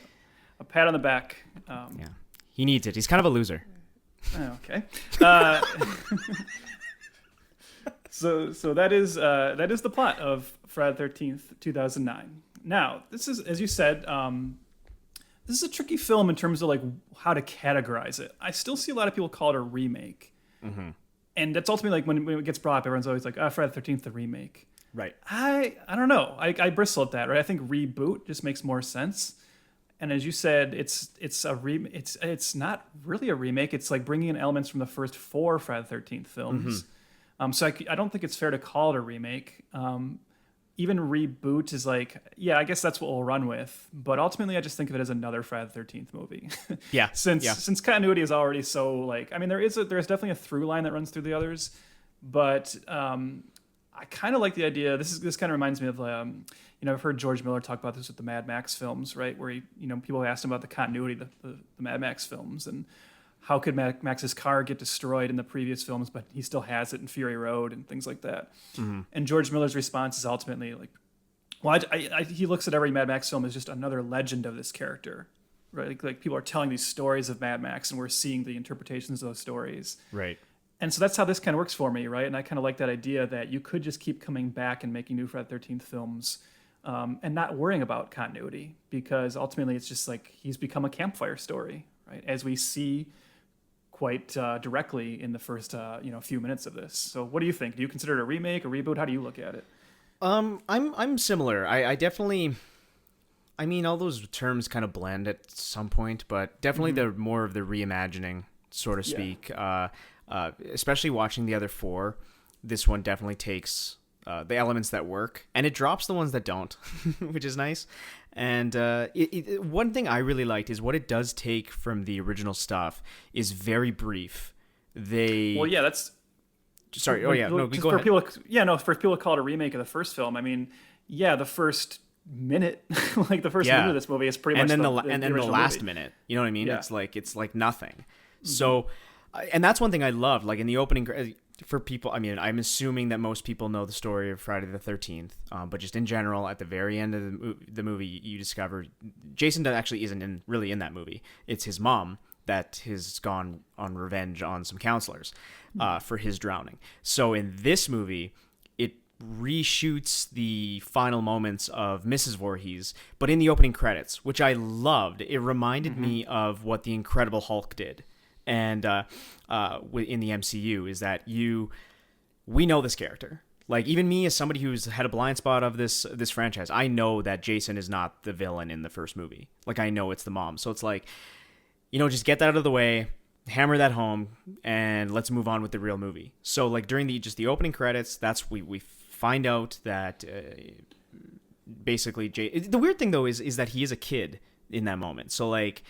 a pat on the back. Yeah, he needs it. He's kind of a loser. Okay. So that is the plot of Friday the 13th, 2009. Now, this is, as you said, this is a tricky film in terms of like how to categorize it. I still see a lot of people call it a remake. Mm-hmm. And that's ultimately like when it gets brought up, everyone's always like, Friday the 13th, the remake. Right. I don't know. I bristle at that, right? I think reboot just makes more sense. And as you said, it's not really a remake. It's like bringing in elements from the first 4 Friday the 13th films. Mm-hmm. So I don't think it's fair to call it a remake. Even reboot is like, yeah, I guess that's what we'll run with. But ultimately, I just think of it as another Friday the 13th movie. Yeah. Since continuity is already so like, I mean, there's definitely a through line that runs through the others, but I kind of like the idea. This kind of reminds me of, I've heard George Miller talk about this with the Mad Max films, right? Where people asked him about the continuity of the Mad Max films and how could Max's car get destroyed in the previous films, but he still has it in Fury Road and things like that. Mm-hmm. And George Miller's response is ultimately like, well, he looks at every Mad Max film as just another legend of this character, right? Like people are telling these stories of Mad Max, and we're seeing the interpretations of those stories, right? And so that's how this kind of works for me, right? And I kind of like that idea that you could just keep coming back and making new Friday the 13th films and not worrying about continuity, because ultimately it's just like he's become a campfire story, right? As we see quite directly in the first few minutes of this. So what do you think? Do you consider it a remake, a reboot? How do you look at it? I'm similar. I definitely... I mean, all those terms kind of blend at some point, but definitely the more of the reimagining, so to speak. Yeah. Especially watching the other 4, this one definitely takes the elements that work, and it drops the ones that don't, which is nice. And one thing I really liked is what it does take from the original stuff is very brief. That's... Sorry, oh yeah, no, go ahead. For people to call it a remake of the first film, I mean, yeah, the first minute, like the first minute of this movie is pretty much the last movie. minute, you know what I mean? Yeah. It's like nothing. Mm-hmm. So, and that's one thing I loved, like in the opening, for people, I mean, I'm assuming that most people know the story of Friday the 13th, but just in general, at the very end of the movie, you discover Jason actually isn't really in that movie. It's his mom that has gone on revenge on some counselors for his drowning. So in this movie, it reshoots the final moments of Mrs. Voorhees, but in the opening credits, which I loved. It reminded me of what the Incredible Hulk did. And in the MCU is that we know this character. Like, even me as somebody who's had a blind spot of this franchise, I know that Jason is not the villain in the first movie. Like, I know it's the mom. So it's like, just get that out of the way, hammer that home, and let's move on with the real movie. So like during the opening credits, that's we find out that basically the weird thing though is that he is a kid in that moment. So like.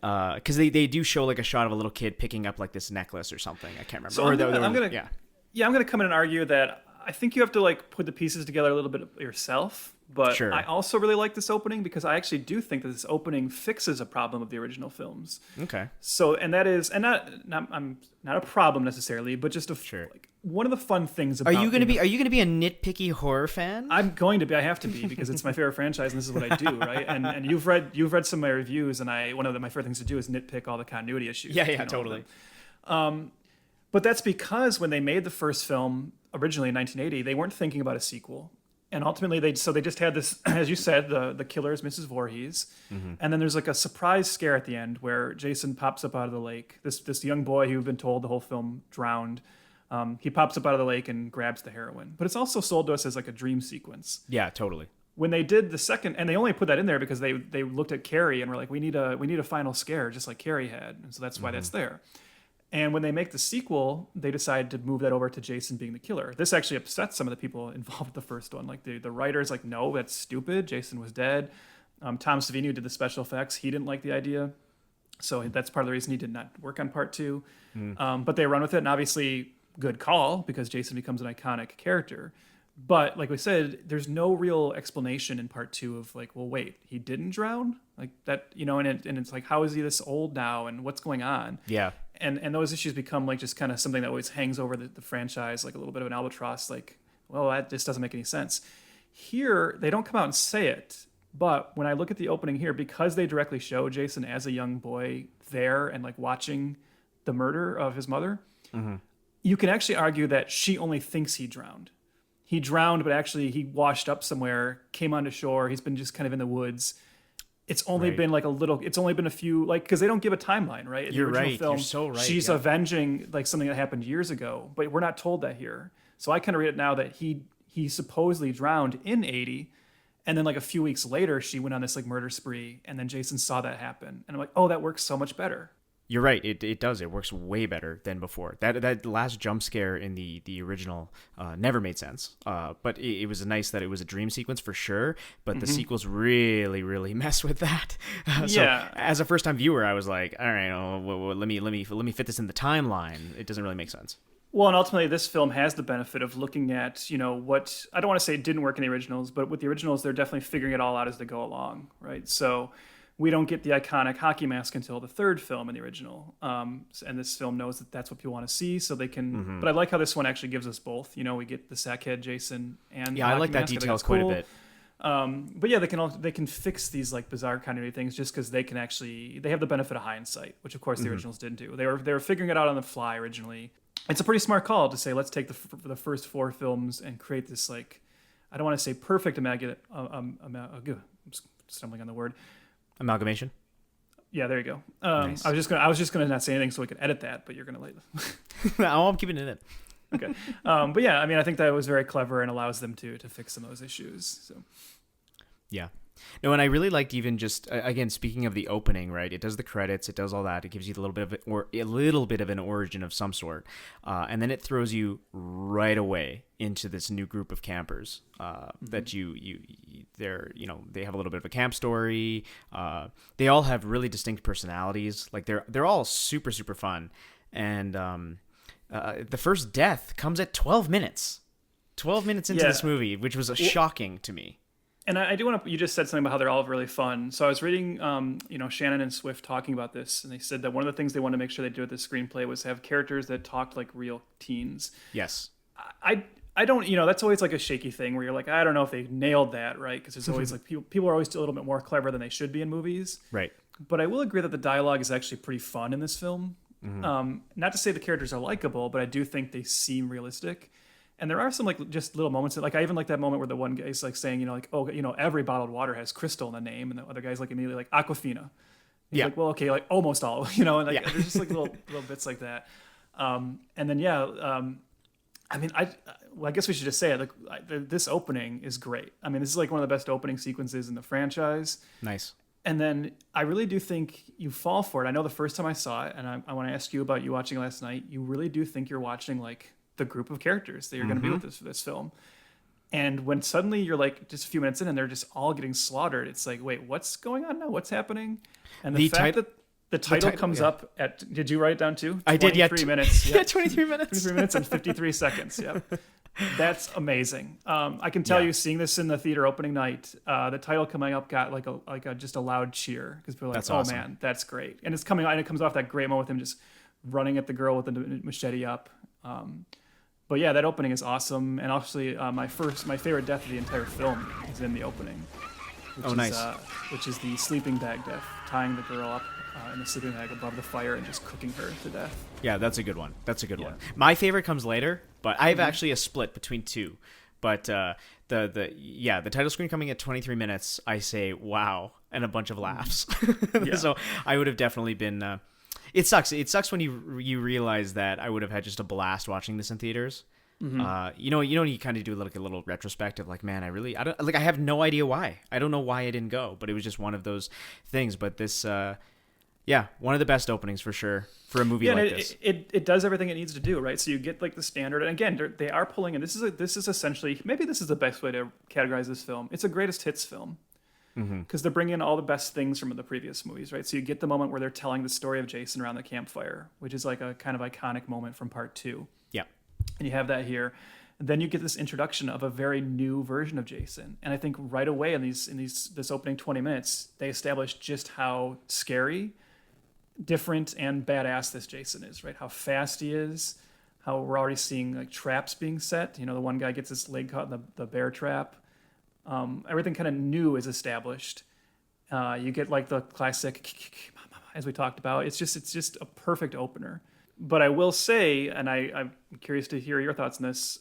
Because they do show like a shot of a little kid picking up like this necklace or something. I can't remember. So I'm gonna come in and argue that I think you have to like put the pieces together a little bit yourself. But sure. I also really like this opening because I actually do think that this opening fixes a problem of the original films. Okay. So not a problem necessarily, but just like one of the fun things about. Are you gonna be a nitpicky horror fan? I'm going to be. I have to be because it's my favorite franchise and this is what I do, right? And you've read some of my reviews, and one of my favorite things to do is nitpick all the continuity issues. Yeah, totally. But that's because when they made the first film originally in 1980, they weren't thinking about a sequel. And ultimately, they just had this, as you said, the killer is Mrs. Voorhees. Mm-hmm. And then there's like a surprise scare at the end where Jason pops up out of the lake. This young boy who've been told the whole film drowned. He pops up out of the lake and grabs the heroin. But it's also sold to us as like a dream sequence. Yeah, totally. When they did the second, and they only put that in there because they looked at Carrie and were like, we need a final scare just like Carrie had. And so that's why that's there. And when they make the sequel, they decide to move that over to Jason being the killer. This actually upsets some of the people involved with the first one. Like the writers, like, no, that's stupid. Jason was dead. Tom Savini, who did the special effects, he didn't like the idea. So that's part of the reason he did not work on part 2. But they run with it, and obviously, good call, because Jason becomes an iconic character. But like we said, there's no real explanation in part 2 of like, well, wait, he didn't drown, like that, and it's like, how is he this old now, and what's going on? Yeah. And those issues become like just kind of something that always hangs over the franchise, like a little bit of an albatross. Like, well, that just doesn't make any sense. Here, they don't come out and say it, but when I look at the opening here, because they directly show Jason as a young boy there and like watching the murder of his mother, you can actually argue that she only thinks he drowned. He drowned, but actually he washed up somewhere, came onto shore. He's been just kind of in the woods. It's only been like it's only been a few, like, because they don't give a timeline, right? In You're the original right. film, You're so right. She's avenging like something that happened years ago, but we're not told that here. So I kind of read it now that he supposedly drowned in 80, and then like a few weeks later, she went on this like murder spree, and then Jason saw that happen. And I'm like, oh, that works so much better. You're right. It does. It works way better than before. That last jump scare in the original never made sense. But it was nice that it was a dream sequence for sure. But the sequels really, really mess with that. So as a first time viewer, I was like, all right, well, let me fit this in the timeline. It doesn't really make sense. Well, and ultimately, this film has the benefit of looking at, what, I don't want to say it didn't work in the originals, but with the originals, they're definitely figuring it all out as they go along, right? So we don't get the iconic hockey mask until the third film in the original. And this film knows that that's what people want to see, so they can... But I like how this one actually gives us both. We get the sackhead Jason and I like that detail quite a bit. But yeah, they can fix these like bizarre continuity things just because they have the benefit of hindsight, which of course the originals didn't do. They were figuring it out on the fly originally. It's a pretty smart call to say, let's take the first 4 films and create this, like, I don't want to say perfect immaculate, I'm stumbling on the word. Amalgamation. Yeah, there you go. Nice. I was just gonna not say anything so we could edit that, but you're gonna like. No, I'm keeping it in. Okay, but yeah, I mean, I think that was very clever and allows them to fix some of those issues. So. Yeah. No, and I really liked even just again speaking of the opening, right? It does the credits, it does all that. It gives you a little bit of an origin of some sort, and then it throws you right away into this new group of campers that they have a little bit of a camp story. They all have really distinct personalities. Like they're all super super fun, and the first death comes at 12 minutes. 12 minutes into this movie, which was shocking to me. And I do want to. You just said something about how they're all really fun. So I was reading, Shannon and Swift talking about this, and they said that one of the things they wanted to make sure they did with this screenplay was have characters that talked like real teens. Yes. I don't. That's always like a shaky thing where you're like, I don't know if they nailed that, right? Because there's always like people are always a little bit more clever than they should be in movies. Right. But I will agree that the dialogue is actually pretty fun in this film. Not to say the characters are likable, but I do think they seem realistic. And there are some like just little moments that, like, I even like that moment where the one guy's like saying, every bottled water has crystal in the name, and the other guy's like immediately like Aquafina. He's like, well, okay, like almost all, and like there's just like little bits like that. And then I mean, I guess we should just say it. Like this opening is great. I mean, this is like one of the best opening sequences in the franchise. Nice. And then I really do think you fall for it. I know the first time I saw it, and I want to ask you about you watching last night. You really do think you're watching like the group of characters that you're going to be with this film. And when suddenly you're like just a few minutes in and they're just all getting slaughtered, it's like, wait, what's going on now? What's happening? And the fact that the title comes up at, did you write it down too? I did, yeah. 23 minutes. Yeah, 23 minutes. 23 minutes and 53 seconds. Yep. That's amazing. I can tell you, seeing this in the theater opening night, the title coming up got like a just a loud cheer because people are like, that's oh awesome. Man, that's great. And it's coming, and it comes off that great moment with him just running at the girl with the machete up. But yeah, that opening is awesome, and obviously my favorite death of the entire film is in the opening. Which is the sleeping bag death, tying the girl up in the sleeping bag above the fire and just cooking her to death. Yeah, that's a good one. One. My favorite comes later, but I have actually a split between two. But the title screen coming at 23 minutes, I say wow, and a bunch of laughs. So I would have definitely been. It sucks. It sucks when you realize that I would have had just a blast watching this in theaters. You kind of do like a little retrospective, like, man, I have no idea why. I don't know why I didn't go, but it was just one of those things. But this, one of the best openings for sure for a movie like this. It does everything it needs to do, right? So you get like the standard, and again, they are pulling in. This is essentially, maybe this is the best way to categorize this film. It's a greatest hits film. Because they're bringing in all the best things from the previous movies, right? So you get the moment where they're telling the story of Jason around the campfire, which is like a kind of iconic moment from part 2. Yeah. And you have that here. And then you get this introduction of a very new version of Jason. And I think right away in this opening 20 minutes, they establish just how scary, different, and badass this Jason is, right? How fast he is, how we're already seeing like traps being set. The one guy gets his leg caught in the bear trap. Everything kind of new is established. You get like the classic, as we talked about. It's just a perfect opener. But I will say, and I'm curious to hear your thoughts on this,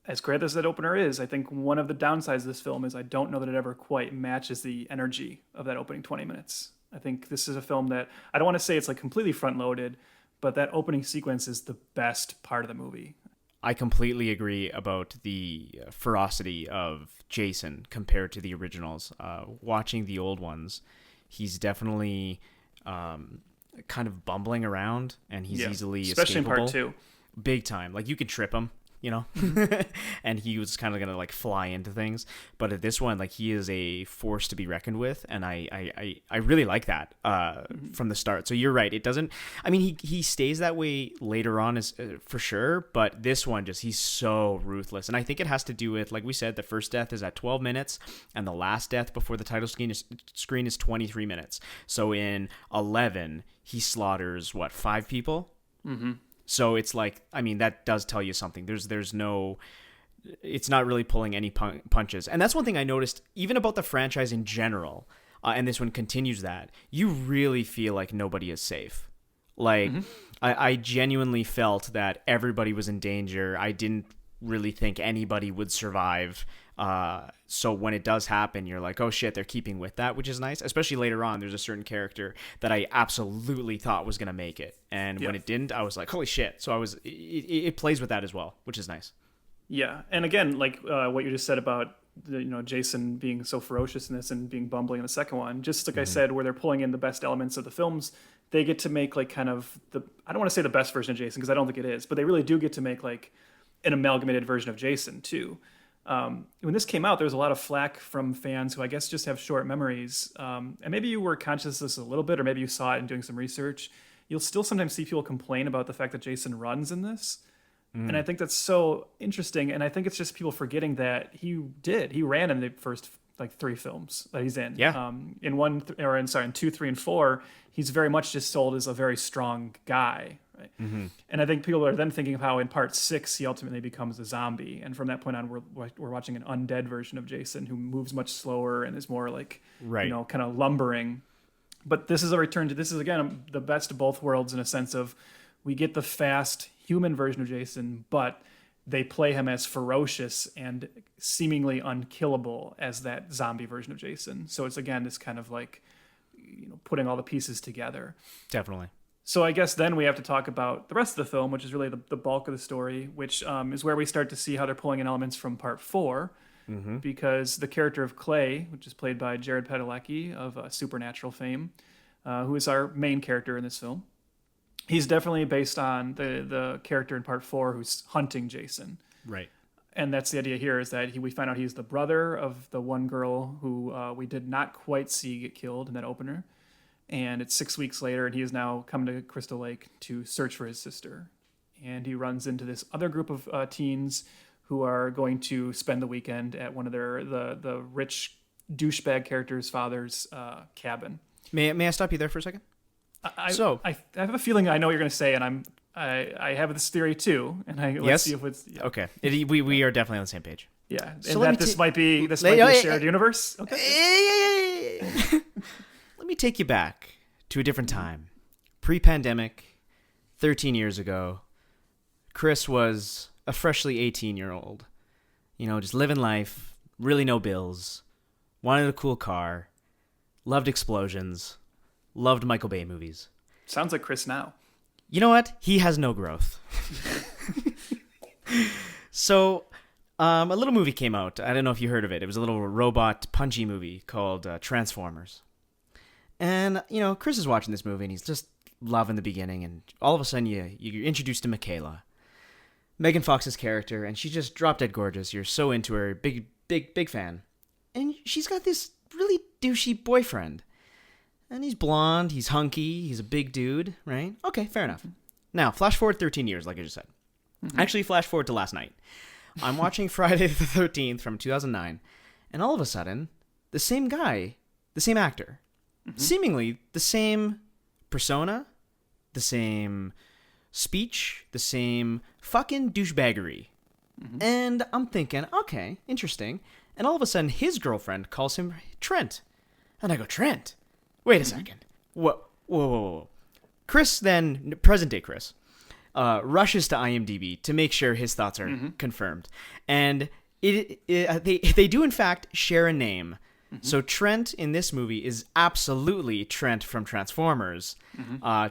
as great as that opener is, I think one of the downsides of this film is I don't know that it ever quite matches the energy of that opening 20 minutes. I think this is a film that, I don't want to say it's like completely front-loaded, but that opening sequence is the best part of the movie. I completely agree about the ferocity of Jason compared to the originals. Watching the old ones, he's definitely kind of bumbling around, and he's easily especially escapable. In part 2. Big time. Like, you could trip him, and he was kind of gonna like fly into things. But at this one, like, he is a force to be reckoned with, and I really like that from the start. So you're right. It doesn't. I mean, he stays that way later on, is for sure. But this one, he's so ruthless, and I think it has to do with, like we said, the first death is at 12 minutes, and the last death before the title screen is 23 minutes. So in 11, he slaughters 5 people. Mm-hmm. So it's like, I mean, that does tell you something. There's no, it's not really pulling any punches. And that's one thing I noticed even about the franchise in general. And this one continues that. You really feel like nobody is safe. Like, I genuinely felt that everybody was in danger. I didn't really think anybody would survive. So when it does happen, you're like, oh shit, they're keeping with that, which is nice. Especially later on, there's a certain character that I absolutely thought was going to make it. And when it didn't, I was like, holy shit. So it plays with that as well, which is nice. Yeah. And again, like what you just said about Jason being so ferocious in this and being bumbling in the second one, just like I said, where they're pulling in the best elements of the films, they get to make like kind of I don't want to say the best version of Jason, because I don't think it is, but they really do get to make like an amalgamated version of Jason too. When this came out, there was a lot of flack from fans who I guess just have short memories. And maybe you were conscious of this a little bit, or maybe you saw it in doing some research. You'll still sometimes see people complain about the fact that Jason runs in this. And I think that's so interesting. And I think it's just people forgetting that he ran in the first like 3 films that he's in. Yeah. In 2, 3, and 4, he's very much just sold as a very strong guy. Right? Mm-hmm. And I think people are then thinking of how in part 6 he ultimately becomes a zombie, and from that point on we're watching an undead version of Jason who moves much slower and is more like kind of lumbering. But this is again the best of both worlds in a sense of we get the fast human version of Jason, but they play him as ferocious and seemingly unkillable as that zombie version of Jason. So it's again this kind of like putting all the pieces together. Definitely. So I guess then we have to talk about the rest of the film, which is really the bulk of the story, which is where we start to see how they're pulling in elements from part 4, because the character of Clay, which is played by Jared Padalecki of Supernatural fame, who is our main character in this film, he's definitely based on the character in part 4 who's hunting Jason. Right. And that's the idea here, is that we find out he's the brother of the one girl who we did not quite see get killed in that opener. And it's 6 weeks later, and he has now come to Crystal Lake to search for his sister. And he runs into this other group of teens who are going to spend the weekend at one of the rich douchebag character's father's cabin. May I stop you there for a second? I have a feeling I know what you're going to say, and I have this theory too. And let's see if it's okay. We are definitely on the same page. Yeah, so and that this might be a shared universe. Okay. Let me take you back to a different time. Pre-pandemic, 13 years ago, Chris was a freshly 18-year-old. Just living life, really no bills, wanted a cool car, loved explosions, loved Michael Bay movies. Sounds like Chris now. You know what? He has no growth. So, a little movie came out. I don't know if you heard of it. It was a little robot punchy movie called Transformers. And, Chris is watching this movie, and he's just loving the beginning, and all of a sudden you're introduced to Michaela, Megan Fox's character, and she's just drop dead gorgeous. You're so into her, big fan. And she's got this really douchey boyfriend. And he's blonde, he's hunky, he's a big dude, right? Okay, fair enough. Now, flash forward 13 years, like I just said. Actually, flash forward to last night. I'm watching Friday the 13th from 2009, and all of a sudden, the same guy, the same actor, seemingly the same persona, the same speech, the same fucking douchebaggery. And I'm thinking, okay, interesting. And all of a sudden, his girlfriend calls him Trent. And I go, Trent? Wait a second. Whoa. Chris then, present day Chris, rushes to IMDb to make sure his thoughts are confirmed. And they do, in fact, share a name. So Trent in this movie is absolutely Trent from Transformers.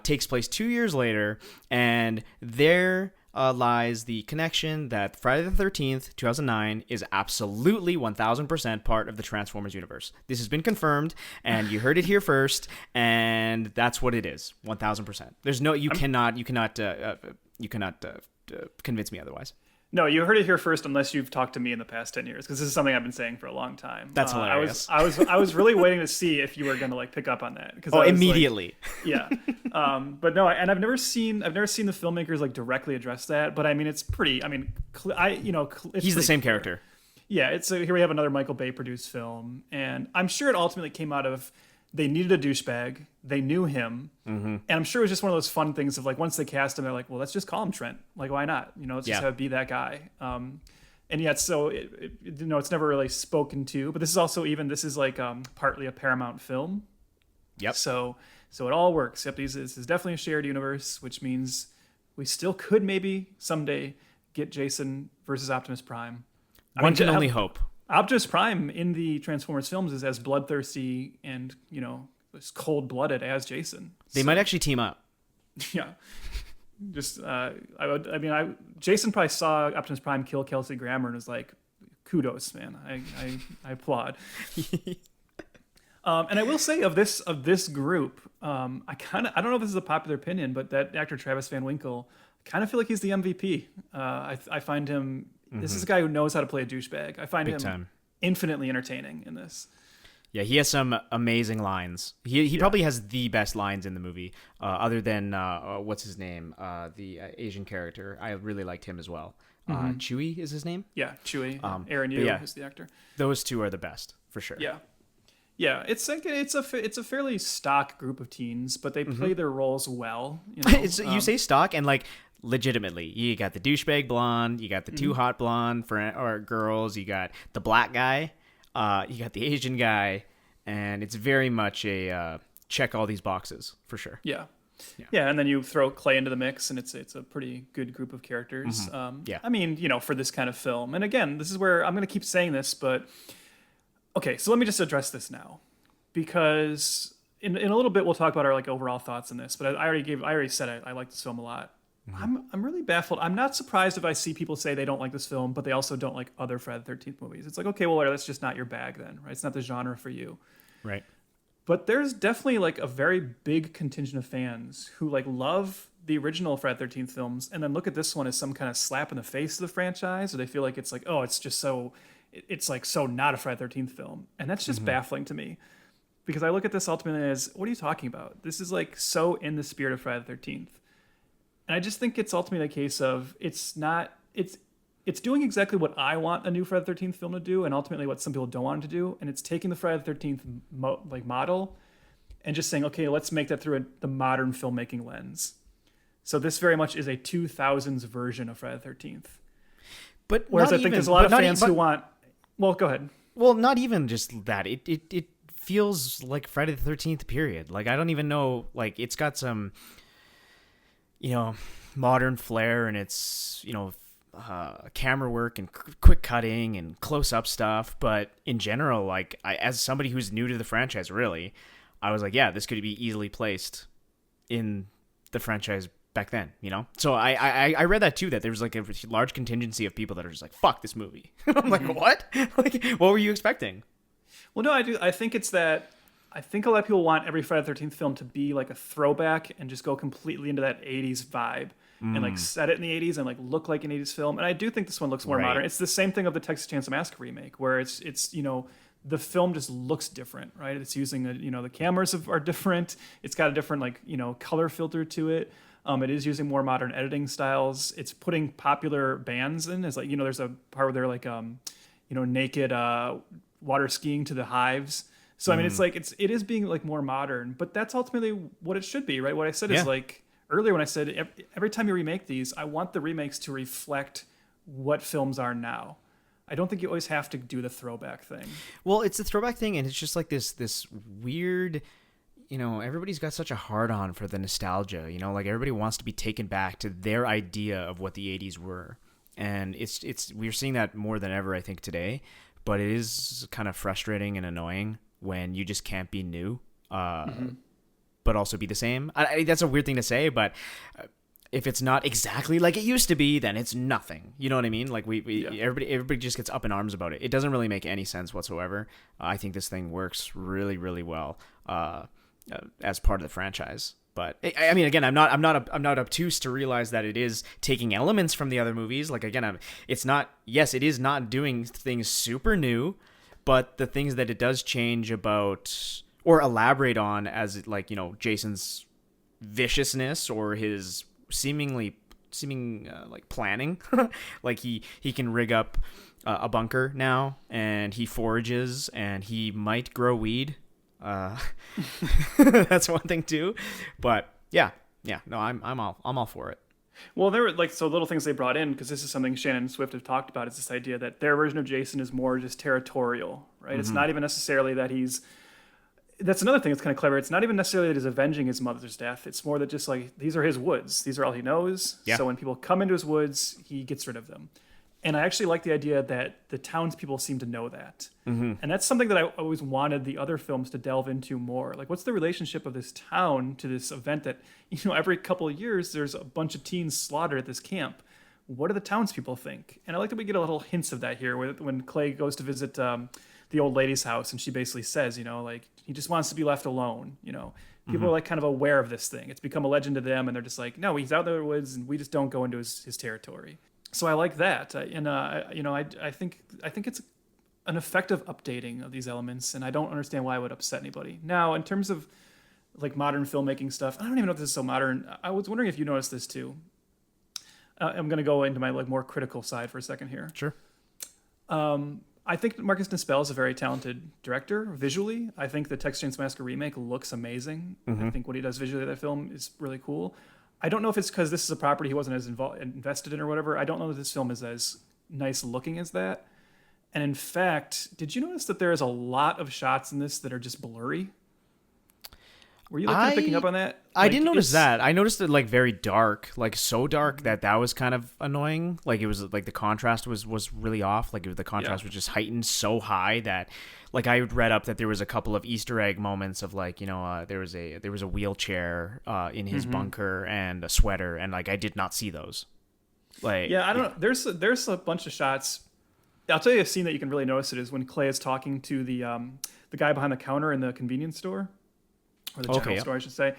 Takes place 2 years later, and there lies the connection that Friday the 13th, 2009 is absolutely 1000% part of the Transformers universe. This has been confirmed, and you heard it here first, and that's what it is, 1000%. There's no, you cannot convince me otherwise. No, you heard it here first, unless you've talked to me in the past 10 years, because this is something I've been saying for a long time. That's hilarious. I was really waiting to see if you were going to like pick up on that. Immediately. Yeah. But no, and I've never seen the filmmakers like directly address that. But I mean, it's pretty. I mean, he's the same character. Yeah. Here we have another Michael Bay produced film, and I'm sure it ultimately came out of they needed a douchebag. They knew him, and I'm sure it was just one of those fun things of like once they cast him, they're like, well, let's just call him Trent. Like, why not? Let's just have it be that guy. And yet, so it's never really spoken to. But this is like partly a Paramount film. Yep. So it all works. Yep. This is definitely a shared universe, which means we still could maybe someday get Jason versus Optimus Prime. One can only hope. Optimus Prime in the Transformers films is as bloodthirsty and, as cold-blooded as Jason. They might actually team up. Yeah. Just, Jason probably saw Optimus Prime kill Kelsey Grammer and was like, kudos, man. I applaud. And I will say of this group, I don't know if this is a popular opinion, but that actor Travis Van Winkle, I kind of feel like he's the MVP. I find him... This is a guy who knows how to play a douchebag. I find him infinitely entertaining in this. Yeah, he has some amazing lines. He probably has the best lines in the movie, other than, what's his name? The Asian character. I really liked him as well. Chewie is his name? Yeah, Chewie. Aaron Yu is the actor. Those two are the best, for sure. Yeah. Yeah, it's a fairly stock group of teens, but they play their roles well. You say stock, and like... Legitimately, you got the douchebag blonde, you got the two hot blonde girls, you got the black guy, you got the Asian guy, and it's very much a check all these boxes for sure. Yeah, and then you throw Clay into the mix, and it's a pretty good group of characters. I mean, for this kind of film, and again, this is where I'm going to keep saying this, but okay, so let me just address this now, because in a little bit we'll talk about our like overall thoughts on this, but I already said I like this film a lot. I'm really baffled. I'm not surprised if I see people say they don't like this film, but they also don't like other Friday the 13th movies. It's like, okay, well, that's just not your bag then, right? It's not the genre for you. Right. But there's definitely like a very big contingent of fans who like love the original Friday the 13th films and then look at this one as some kind of slap in the face of the franchise, or they feel like it's like, oh, it's just so not a Friday the 13th film. And that's just baffling to me, because I look at this ultimately as, what are you talking about? This is like so in the spirit of Friday the 13th. And I just think it's ultimately a case of it's doing exactly what I want a new Friday the 13th film to do, and ultimately what some people don't want it to do. And it's taking the Friday the 13th model and just saying, okay, let's make that through the modern filmmaking lens. So this very much is a 2000s version of Friday the 13th. But whereas I think there's a lot of fans who want... Well, go ahead. Well, not even just that. It feels like Friday the 13th period. Like, I don't even know... Like, it's got some... modern flair, and it's, camera work and quick cutting and close-up stuff. But in general, like, as somebody who's new to the franchise, really, I was like, yeah, this could be easily placed in the franchise back then, So I read that too, that there was like a large contingency of people that are just like, fuck this movie. I'm like, what? Like, what were you expecting? Well, no, I do. I think it's that... I think a lot of people want every Friday the 13th film to be like a throwback and just go completely into that 80s vibe and like set it in the 80s and like look like an 80s film. And I do think this one looks more modern. It's the same thing of the Texas Chainsaw Massacre remake, where it's the film just looks different, right? It's using the cameras are different. It's got a different color filter to it. It is using more modern editing styles. It's putting popular bands in. It's there's a part where they're naked water skiing to the hives. So I mean, it is being more modern, but that's ultimately what it should be, right? What I said is earlier when I said every time you remake these, I want the remakes to reflect what films are now. I don't think you always have to do the throwback thing. Well, it's the throwback thing, and it's just like this weird, everybody's got such a hard-on for the nostalgia, everybody wants to be taken back to their idea of what the 80s were. And we're seeing that more than ever, I think, today. But it is kind of frustrating and annoying when you just can't be new, but also be the same. That's a weird thing to say, but if it's not exactly like it used to be, then it's nothing. You know what I mean? Like everybody just gets up in arms about it. It doesn't really make any sense whatsoever. I think this thing works really, really well as part of the franchise. But I mean, again, I'm not obtuse to realize that it is taking elements from the other movies. Like again, it is not doing things super new, but the things that it does change about or elaborate on, as Jason's viciousness or his seeming planning. Like he can rig up a bunker now, and he forages, and he might grow weed. That's one thing too, but no, I'm all for it. Well, there were little things they brought in, because this is something Shannon and Swift have talked about. Is this idea that their version of Jason is more just territorial, right? It's not even necessarily that that's another thing that's kind of clever. It's not even necessarily that he's avenging his mother's death. It's more that just these are his woods. These are all he knows. Yeah. So when people come into his woods, he gets rid of them. And I actually like the idea that the townspeople seem to know that. And that's something that I always wanted the other films to delve into more. What's the relationship of this town to this event that, every couple of years, there's a bunch of teens slaughtered at this camp. What do the townspeople think? And I like that we get a little hints of that here when Clay goes to visit the old lady's house, and she basically says, he just wants to be left alone. People are kind of aware of this thing. It's become a legend to them, and they're just no, he's out in the woods, and we just don't go into his territory. So I like that, and I think it's an effective updating of these elements, and I don't understand why it would upset anybody. Now, in terms of modern filmmaking stuff, I don't even know if this is so modern. I was wondering if you noticed this too. I'm going to go into my more critical side for a second here. Sure. I think Marcus Nispel is a very talented director visually. I think the Texas Chainsaw Massacre remake looks amazing. I think what he does visually in that film is really cool. I don't know if it's because this is a property he wasn't as invested in or whatever. I don't know that this film is as nice looking as that. And in fact, did you notice that there is a lot of shots in this that are just blurry? Were you picking up on that? I didn't notice that. I noticed it very dark, so dark that was kind of annoying. It was the contrast was really off. The contrast was just heightened so high that I read up that there was a couple of Easter egg moments of there was a wheelchair in his bunker and a sweater, and I did not see those. I don't know. There's a bunch of shots. I'll tell you a scene that you can really notice it is when Clay is talking to the guy behind the counter in the convenience store. Or the general store, I should say.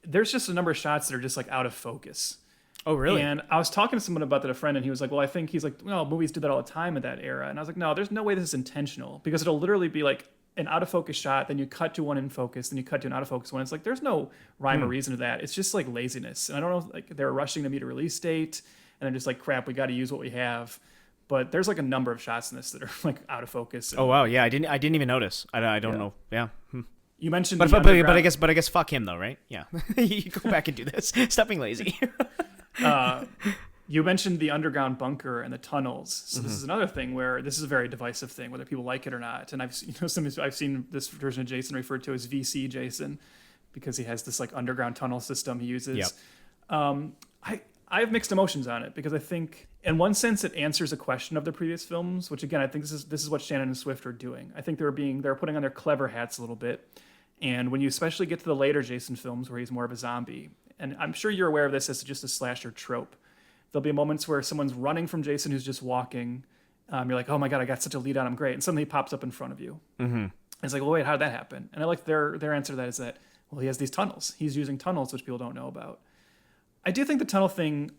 There's just a number of shots that are just out of focus. Oh, really? And I was talking to someone about that, a friend, and he was like, well, I think movies did that all the time in that era. And I was like, no, there's no way this is intentional, because it'll literally be an out of focus shot, then you cut to one in focus, then you cut to an out of focus one. It's there's no rhyme or reason to that. It's just laziness. And I don't know if they're rushing to meet a release date, and they're just crap, we got to use what we have. But there's a number of shots in this that are out of focus. Oh, wow. Yeah, I didn't even notice. I don't know. Yeah. You mentioned, but I guess fuck him though, right? Yeah, you go back and do this. Stop being lazy. You mentioned the underground bunker and the tunnels. So this is another thing where this is a very divisive thing, whether people like it or not. And I've seen this version of Jason referred to as VC Jason, because he has this underground tunnel system he uses. Yep. I have mixed emotions on it, because I think in one sense it answers a question of the previous films, which again I think this is what Shannon and Swift are doing. I think they're putting on their clever hats a little bit. And when you especially get to the later Jason films where he's more of a zombie, and I'm sure you're aware of this as just a slasher trope, there'll be moments where someone's running from Jason who's just walking. You're like, oh my God, I got such a lead on him, great. And suddenly he pops up in front of you. It's well, wait, how did that happen? And I like their answer to that is that, well, he has these tunnels. He's using tunnels, which people don't know about. I do think the tunnel thing,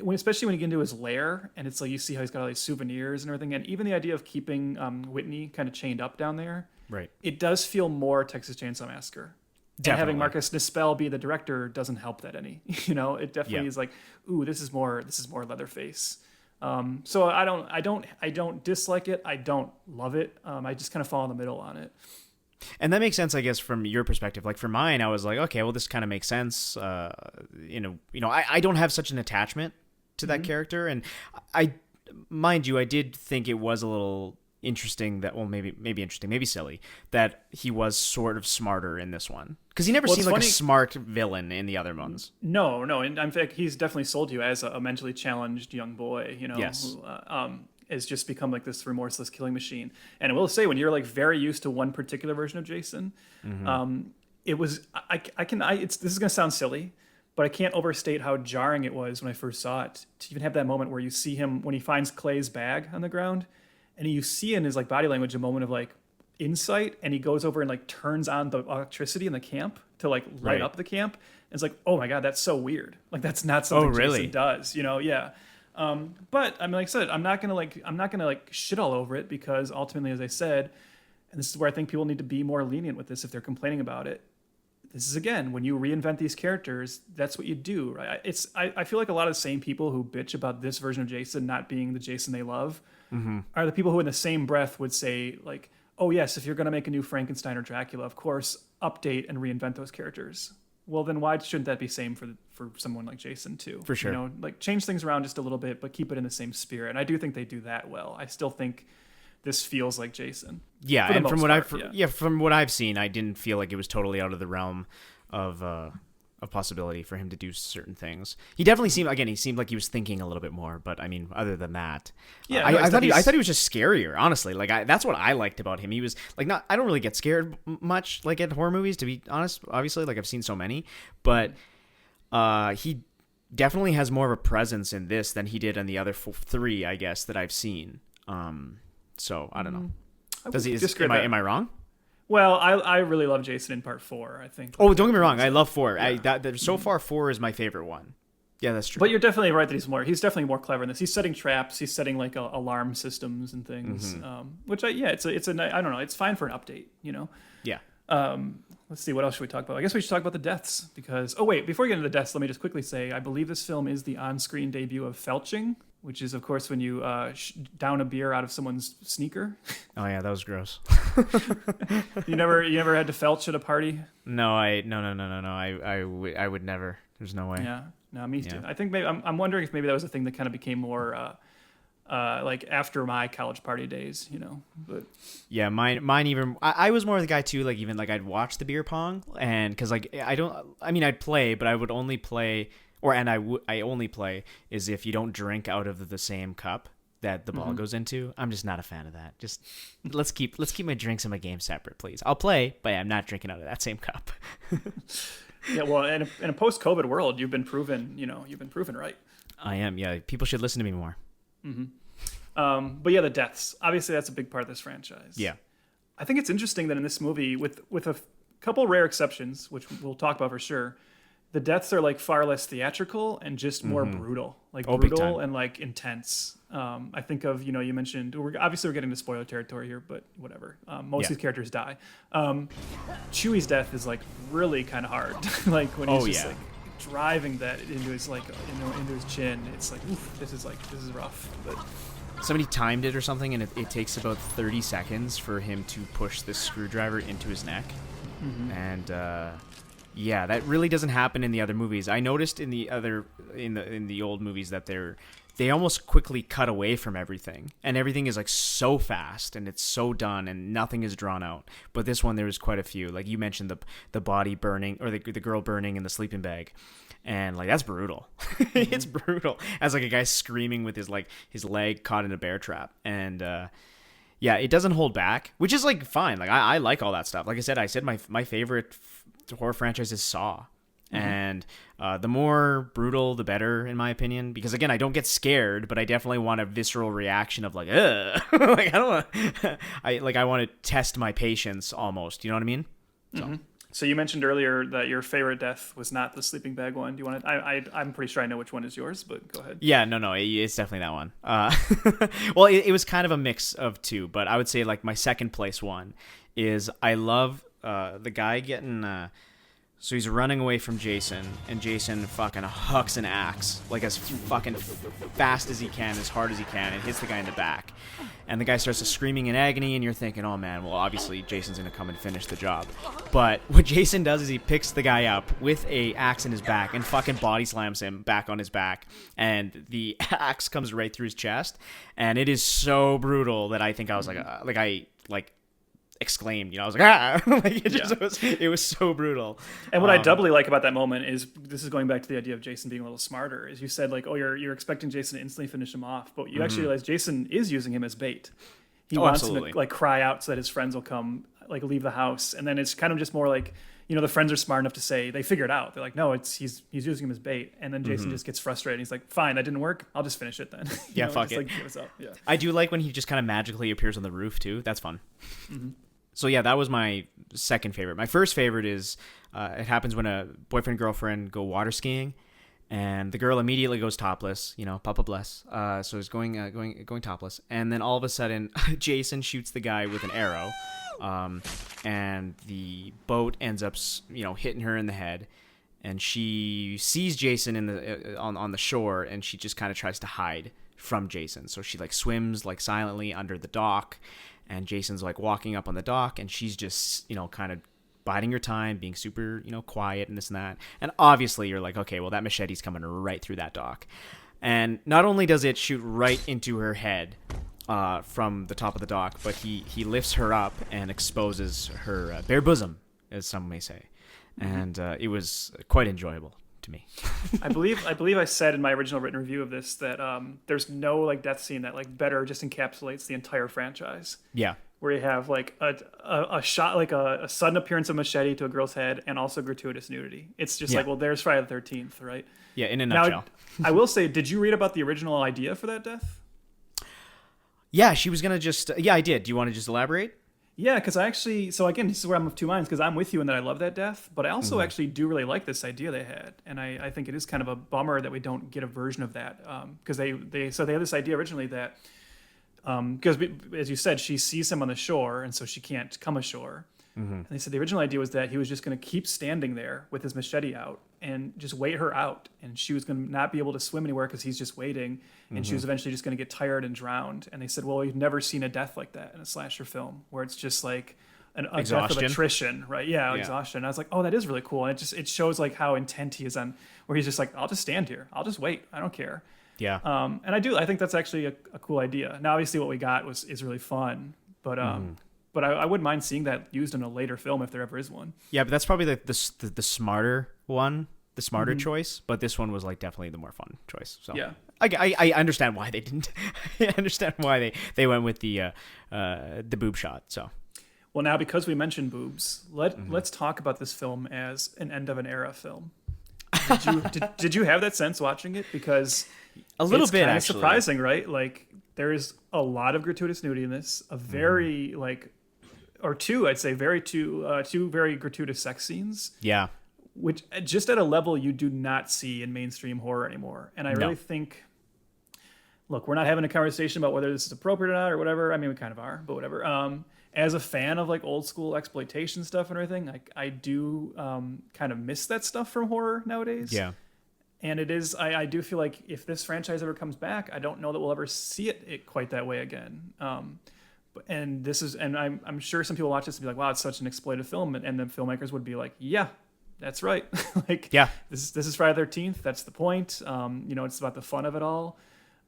especially when you get into his lair, and it's like you see how he's got all these souvenirs and everything, and even the idea of keeping Whitney kind of chained up down there, Right. it does feel more Texas Chainsaw Massacre. Definitely. And having Marcus Nispel be the director doesn't help that any. It definitely is like, ooh, this is more Leatherface. So I don't dislike it. I don't love it. I just kind of fall in the middle on it. And that makes sense, I guess, from your perspective. Like for mine, I was like, okay, well, this kind of makes sense. I don't have such an attachment to that character, and mind you, I did think it was a little interesting that, well, maybe interesting, maybe silly that he was sort of smarter in this one, because he never seemed like a smart villain in the other ones. No, and in fact, he's definitely sold you as a mentally challenged young boy. Yes. Who, has just become like this remorseless killing machine. And I will say, when you're like very used to one particular version of Jason, it was this is gonna sound silly, but I can't overstate how jarring it was when I first saw it to even have that moment where you see him when he finds Clay's bag on the ground, and you see in his like body language a moment of like insight, and he goes over and like turns on the electricity in the camp to like light up the camp. And it's like, oh my god, that's so weird. Like that's not something Jason does. Yeah. But I mean, like I said, I'm not gonna shit all over it, because ultimately, as I said, and this is where I think people need to be more lenient with this if they're complaining about it. This is, again, when you reinvent these characters, that's what you do, right? I feel like a lot of the same people who bitch about this version of Jason not being the Jason they love are the people who in the same breath would say, like, oh yes, if you're going to make a new Frankenstein or Dracula, of course, update and reinvent those characters. Well, then why shouldn't that be same for someone like Jason too? For sure. Like change things around just a little bit, but keep it in the same spirit. And I do think they do that well. I still think this feels like Jason. Yeah, and from what I've seen, I didn't feel like it was totally out of the realm of possibility for him to do certain things. He definitely seemed like he was thinking a little bit more. But I mean, other than that, I thought he was just scarier. Honestly, like that's what I liked about him. He was like I don't really get scared much like at horror movies, to be honest. Obviously, like I've seen so many, but he definitely has more of a presence in this than he did in the other three, I guess, that I've seen. So I don't know. Am I wrong? Well, I really love Jason in Part 4. I think. Oh, don't get me wrong. I love 4. Yeah. So far, 4 is my favorite one. Yeah, that's true. But you're definitely right that he's definitely more clever in this. He's setting traps. He's setting like alarm systems and things. Which I don't know. It's fine for an update. Yeah. Let's see. What else should we talk about? I guess we should talk about the deaths because. Oh wait, before we get into the deaths, let me just quickly say I believe this film is the on-screen debut of felching, which is, of course, when you down a beer out of someone's sneaker. Oh yeah, that was gross. You never had to felch at a party? No. I would never. There's no way. Yeah, no, me too. I think maybe I'm wondering if maybe that was a thing that kind of became more like after my college party days, But yeah, mine even. I was more the guy too. Like even like I'd watch the beer pong, and because like I'd play, but I would only play. I only play is if you don't drink out of the same cup that the ball goes into. I'm just not a fan of that. Just let's keep my drinks and my game separate, please. I'll play, but I'm not drinking out of that same cup. Yeah, well, in a post-COVID world, you've been proven right. I am. Yeah, people should listen to me more. But yeah, the deaths. Obviously, that's a big part of this franchise. Yeah, I think it's interesting that in this movie, with a couple rare exceptions, which we'll talk about for sure. The deaths are like far less theatrical and just more brutal, brutal and like intense. I think of, you mentioned, we're getting to spoiler territory here, but whatever. Most of these characters die. Chewie's death is like really kind of hard. Like when he's like driving that into his like, into his chin. It's like, oof, this is rough. But somebody timed it or something, and it takes about 30 seconds for him to push this screwdriver into his neck. And, yeah, that really doesn't happen in the other movies. I noticed in the old movies that they almost quickly cut away from everything, and everything is like so fast and it's so done and nothing is drawn out. But this one, there was quite a few. Like you mentioned, the body burning or the girl burning in the sleeping bag, and like that's brutal. It's brutal. As like a guy screaming with his leg caught in a bear trap, and yeah, it doesn't hold back, which is like fine. Like I like all that stuff. Like I said my favorite horror franchise is Saw, and the more brutal the better, in my opinion, because again, I don't get scared, but I definitely want a visceral reaction of like ugh. Like I don't want I want to test my patience almost, you know what I mean? So So you mentioned earlier that your favorite death was not the sleeping bag one. Do you want to? I'm pretty sure I know which one is yours, but go ahead. Yeah, no, it's definitely that one. Well, it was kind of a mix of two, but I would say like my second place one is I love the guy getting. So he's running away from Jason, and Jason fucking hucks an axe like as fucking fast as he can, as hard as he can, and hits the guy in the back. And the guy starts screaming in agony, and you're thinking, oh man, well obviously Jason's gonna come and finish the job. But what Jason does is he picks the guy up with a axe in his back and fucking body slams him back on his back, and the axe comes right through his chest, and it is so brutal that I think I was like exclaimed, I was like, ah. Like it was so brutal. And what I doubly like about that moment is, this is going back to the idea of Jason being a little smarter, is you said like, oh, you're expecting Jason to instantly finish him off, but you actually realize Jason is using him as bait. He wants him to like cry out so that his friends will come, like leave the house, and then it's kind of just more like, the friends are smart enough to say they figure it out. They're like, no, he's using him as bait, and then Jason just gets frustrated. He's like, fine, that didn't work. I'll just finish it then. Yeah, fuck it. Like, give us up. Yeah. I do like when he just kind of magically appears on the roof too. That's fun. So yeah, that was my second favorite. My first favorite is it happens when a boyfriend and girlfriend go water skiing, and the girl immediately goes topless. Papa bless. So he's going topless, and then all of a sudden, Jason shoots the guy with an arrow, and the boat ends up hitting her in the head, and she sees Jason on the shore, and she just kind of tries to hide from Jason. So she like swims like silently under the dock. And Jason's like walking up on the dock, and she's just, kind of biding her time, being super, quiet and this and that. And obviously you're like, okay, well, that machete's coming right through that dock. And not only does it shoot right into her head from the top of the dock, but he lifts her up and exposes her bare bosom, as some may say. And it was quite enjoyable to me. I believe I said in my original written review of this that there's no like death scene that like better just encapsulates the entire franchise. Yeah. Where you have like a shot, like a sudden appearance of machete to a girl's head, and also gratuitous nudity. It's just like, well, there's Friday the 13th, right? Yeah, in a nutshell. Now, I will say, did you read about the original idea for that death? Yeah, she was gonna just. Yeah, I did. Do you want to just elaborate? Yeah, because so again, this is where I'm of two minds, because I'm with you in that I love that death, but I also actually do really like this idea they had, and I think it is kind of a bummer that we don't get a version of that, because they had this idea originally that, because as you said, she sees him on the shore, and so she can't come ashore. And they said the original idea was that he was just going to keep standing there with his machete out and just wait her out, and she was going to not be able to swim anywhere because he's just waiting, and she was eventually just going to get tired and drowned. And they said, well, we've never seen a death like that in a slasher film, where it's just like a death of attrition, right? Yeah, exhaustion. And I was like, oh, that is really cool, and it shows like how intent he is on, where he's just like, I'll just stand here, I'll just wait, I don't care. Yeah. And I think that's actually a cool idea. Now, obviously, what we got is really fun, but But I wouldn't mind seeing that used in a later film if there ever is one. Yeah, but that's probably the smarter one, the smarter choice. But this one was like definitely the more fun choice. So yeah, I understand why they didn't. I understand why they went with the boob shot. So well, now because we mentioned boobs, let's talk about this film as an end of an era film. Did you have that sense watching it? Because a little bit, kind of actually surprising, right? Like there is a lot of gratuitous nudity in this. A very two very gratuitous sex scenes. Yeah. Which just at a level you do not see in mainstream horror anymore. And I really think, look, we're not having a conversation about whether this is appropriate or not or whatever. I mean, we kind of are, but whatever. As a fan of like old school exploitation stuff and everything, I do kind of miss that stuff from horror nowadays. Yeah. And it is, I do feel like if this franchise ever comes back, I don't know that we'll ever see it quite that way again. And I'm sure some people watch this and be like, wow, it's such an exploitive film. And the filmmakers would be like, yeah, that's right. Like, yeah, this is Friday the 13th. That's the point. It's about the fun of it all.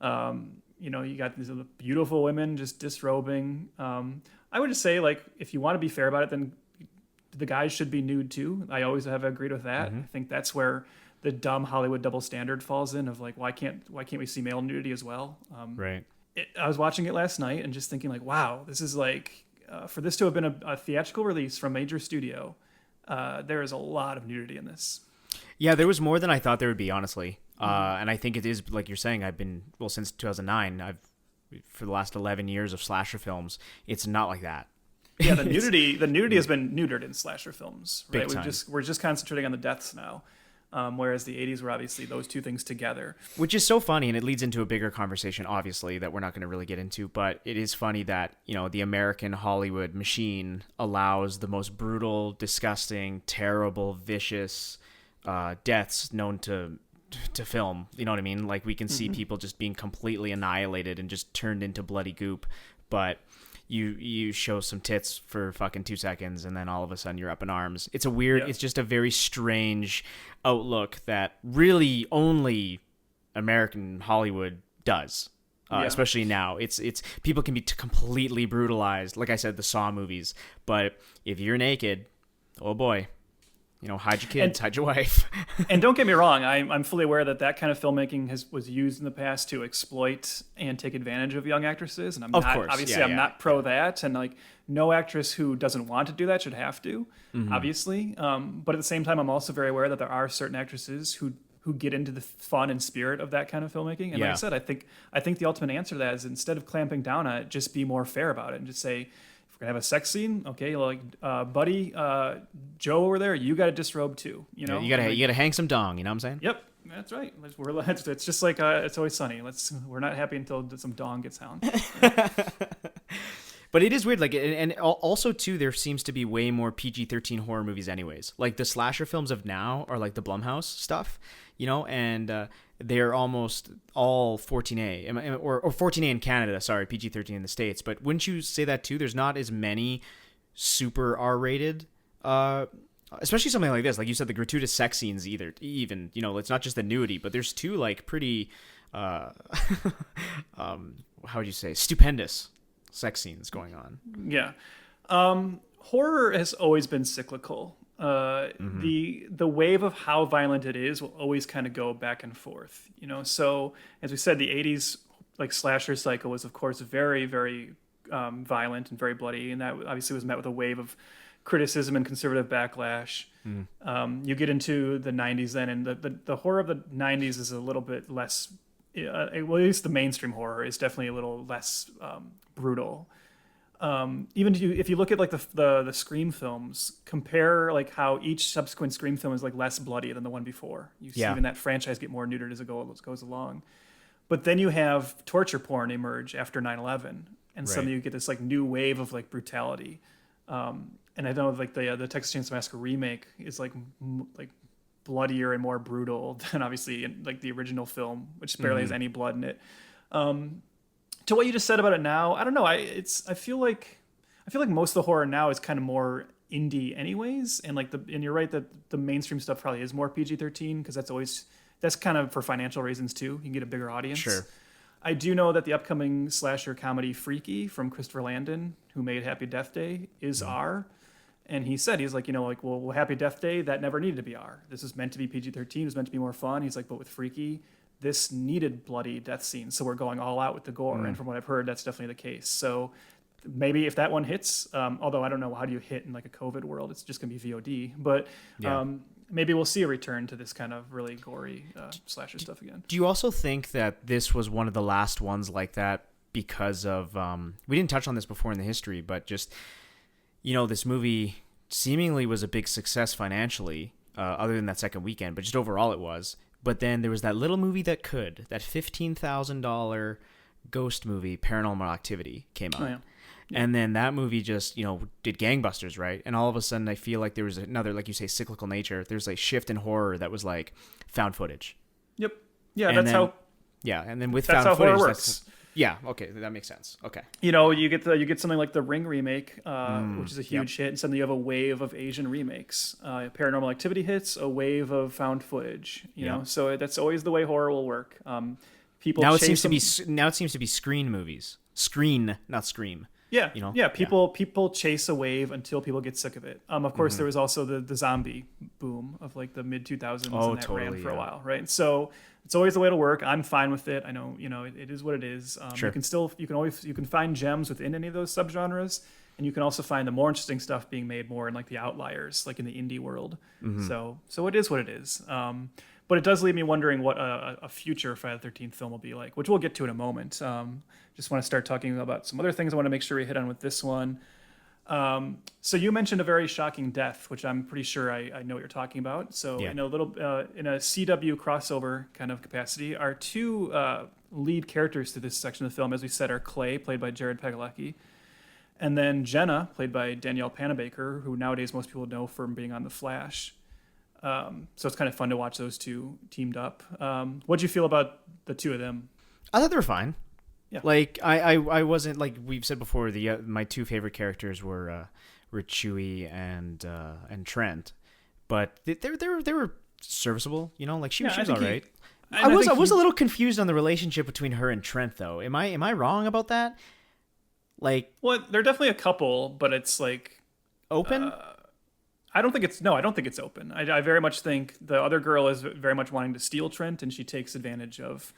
You got these beautiful women just disrobing. I would just say, like, if you want to be fair about it, then the guys should be nude too. I always have agreed with that. I think that's where the dumb Hollywood double standard falls in of like, why can't we see male nudity as well? Right. I was watching it last night and just thinking like, wow, this is like, for this to have been a theatrical release from a major studio, there is a lot of nudity in this. Yeah, there was more than I thought there would be, honestly. And I think it is, like you're saying, since 2009, for the last 11 years of slasher films, it's not like that. Yeah, the nudity has been neutered in slasher films, right? Big time. We're just concentrating on the deaths now, whereas the '80s were obviously those two things together. Which is so funny, and it leads into a bigger conversation, obviously, that we're not going to really get into. But it is funny that, the American Hollywood machine allows the most brutal, disgusting, terrible, vicious deaths known to film. You know what I mean? Like, we can see people just being completely annihilated and just turned into bloody goop. But you show some tits for fucking 2 seconds, and then all of a sudden you're up in arms. It's a weird, It's just a very strange outlook that really only American Hollywood does. Especially now, it's people can be completely brutalized. Like I said, the Saw movies, but if you're naked, oh boy, hide your kids, hide your wife. And don't get me wrong, I'm fully aware that kind of filmmaking was used in the past to exploit and take advantage of young actresses, and I'm not pro that, and like no actress who doesn't want to do that should have to, obviously. But at the same time, I'm also very aware that there are certain actresses who get into the fun and spirit of that kind of filmmaking. And like I said, I think the ultimate answer to that is, instead of clamping down on it, just be more fair about it and just say, if we're gonna have a sex scene, okay, like buddy, Joe over there, you got to disrobe too. You gotta hang some dong. You know what I'm saying? Yep, that's right. It's just like It's Always Sunny. We're not happy until some dong gets found. But it is weird, like, and also too, there seems to be way more PG-13 horror movies, anyways. Like the slasher films of now are like the Blumhouse stuff, and they're almost all 14A or 14A in Canada. Sorry, PG-13 in the States. But wouldn't you say that too? There's not as many super R-rated, especially something like this. Like you said, the gratuitous sex scenes even it's not just the nudity, but there's two like pretty, how would you say, stupendous sex scenes going on. Yeah. Horror has always been cyclical. The wave of how violent it is will always kind of go back and forth, so as we said, the 80s like slasher cycle was of course very, very violent and very bloody, and that obviously was met with a wave of criticism and conservative backlash. You get into the 90s then, and the horror of the 90s is a little bit less, well, at least the mainstream horror is definitely a little less brutal. Even if you look at like the Scream films, compare like how each subsequent Scream film is like less bloody than the one before. You see even that franchise get more neutered as it goes along. But then you have torture porn emerge after 9/11, and suddenly you get this like new wave of like brutality. And I know like the Texas Chainsaw Massacre remake is like bloodier and more brutal than obviously in, like the original film, which barely has any blood in it. To what you just said about it now, I don't know. I feel like most of the horror now is kind of more indie, anyways. And and you're right that the mainstream stuff probably is more PG-13 because that's kind of for financial reasons too. You can get a bigger audience. Sure. I do know that the upcoming slasher comedy Freaky from Christopher Landon, who made Happy Death Day, is R. And he's like, well, Happy Death Day, that never needed to be R. This is meant to be PG-13. It was meant to be more fun. He's like, but with Freaky, this needed bloody death scenes, so we're going all out with the gore. And from what I've heard, that's definitely the case. So maybe if that one hits, although I don't know how do you hit in like a COVID world, it's just going to be VOD. But maybe we'll see a return to this kind of really gory slasher stuff again. Do you also think that this was one of the last ones like that because of, we didn't touch on this before in the history, but just, this movie seemingly was a big success financially, other than that second weekend, but just overall it was. But then there was that little movie that $15,000 ghost movie, Paranormal Activity, came out. Oh, yeah. And then that movie just, did gangbusters, right? And all of a sudden I feel like there was another, like you say, cyclical nature. There's a shift in horror that was like found footage. Yep. Yeah, and and then with that's found how footage, horror works. Yeah, okay, that makes sense. Okay. You get something like the Ring remake, which is a huge hit, and suddenly you have a wave of Asian remakes. Paranormal Activity hits, a wave of found footage. You know, so that's always the way horror will work. Now it seems to be screen movies. Screen, not Scream. Yeah, people chase a wave until people get sick of it. Of course, there was also the zombie boom of like the mid 2000s, and that ran for a while, right? So it's always the way to work. I'm fine with it. I know, it is what it is. Sure. You can find gems within any of those subgenres, and you can also find the more interesting stuff being made more in like the outliers, like in the indie world. So it is what it is. But it does leave me wondering what a future Friday the 13th film will be like, which we'll get to in a moment. Just want to start talking about some other things I want to make sure we hit on with this one. So you mentioned a very shocking death, which I'm pretty sure I know what you're talking about. So Yeah. in a little in a CW crossover kind of capacity, our two lead characters to this section of the film, as we said, are Clay, played by Jared Padalecki, and then Jenna, played by Danielle Panabaker, who nowadays most people know from being on The Flash. So it's kind of fun to watch those two teamed up. What'd you feel about the two of them? I thought they were fine. Yeah. Like I wasn't, like we've said before, the my two favorite characters were Chewie and Trent, but they were serviceable. You know, like she was all right. I was a little confused on the relationship between her and Trent, though. Am I wrong about that? Like, well, they're definitely a couple, but it's like open. I don't think it's open. I very much think the other girl is very much wanting to steal Trent, and she takes advantage of,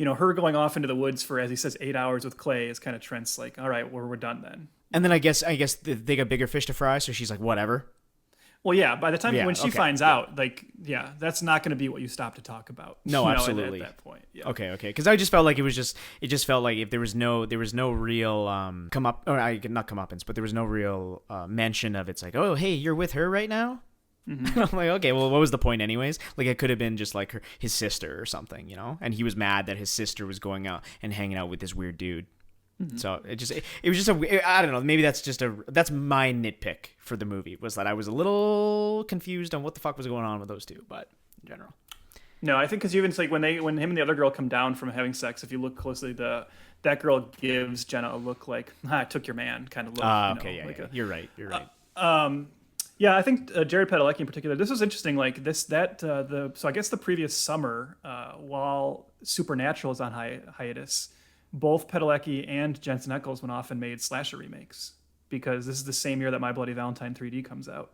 her going off into the woods for, as he says, 8 hours with Clay is kind of Trent's like, all right, we're done then. And then I guess they got bigger fish to fry, so she's like, whatever. Well, yeah. By the time when she finds out, that's not going to be what you stop to talk about. No, absolutely. At that point, yeah. Okay. Because I just felt like it just felt like if there was no real not comeuppance, but there was no real mention of it's like, oh, hey, you're with her right now. Mm-hmm. I'm like, okay, well, what was the point anyways? Like, it could have been just like his sister or something, and he was mad that his sister was going out and hanging out with this weird dude. Mm-hmm. So it was just I don't know, maybe that's my nitpick for the movie, was that I was a little confused on what the fuck was going on with those two, but in general. No, I think because even like when him and the other girl come down from having sex, if you look closely, that girl gives Jenna a look like, I took your man kind of look. Okay, yeah. You're right. Yeah, I think Jared Padalecki in particular. This was interesting. Like so I guess the previous summer, while Supernatural is on hiatus, both Padalecki and Jensen Ackles went off and made slasher remakes, because this is the same year that My Bloody Valentine 3D comes out.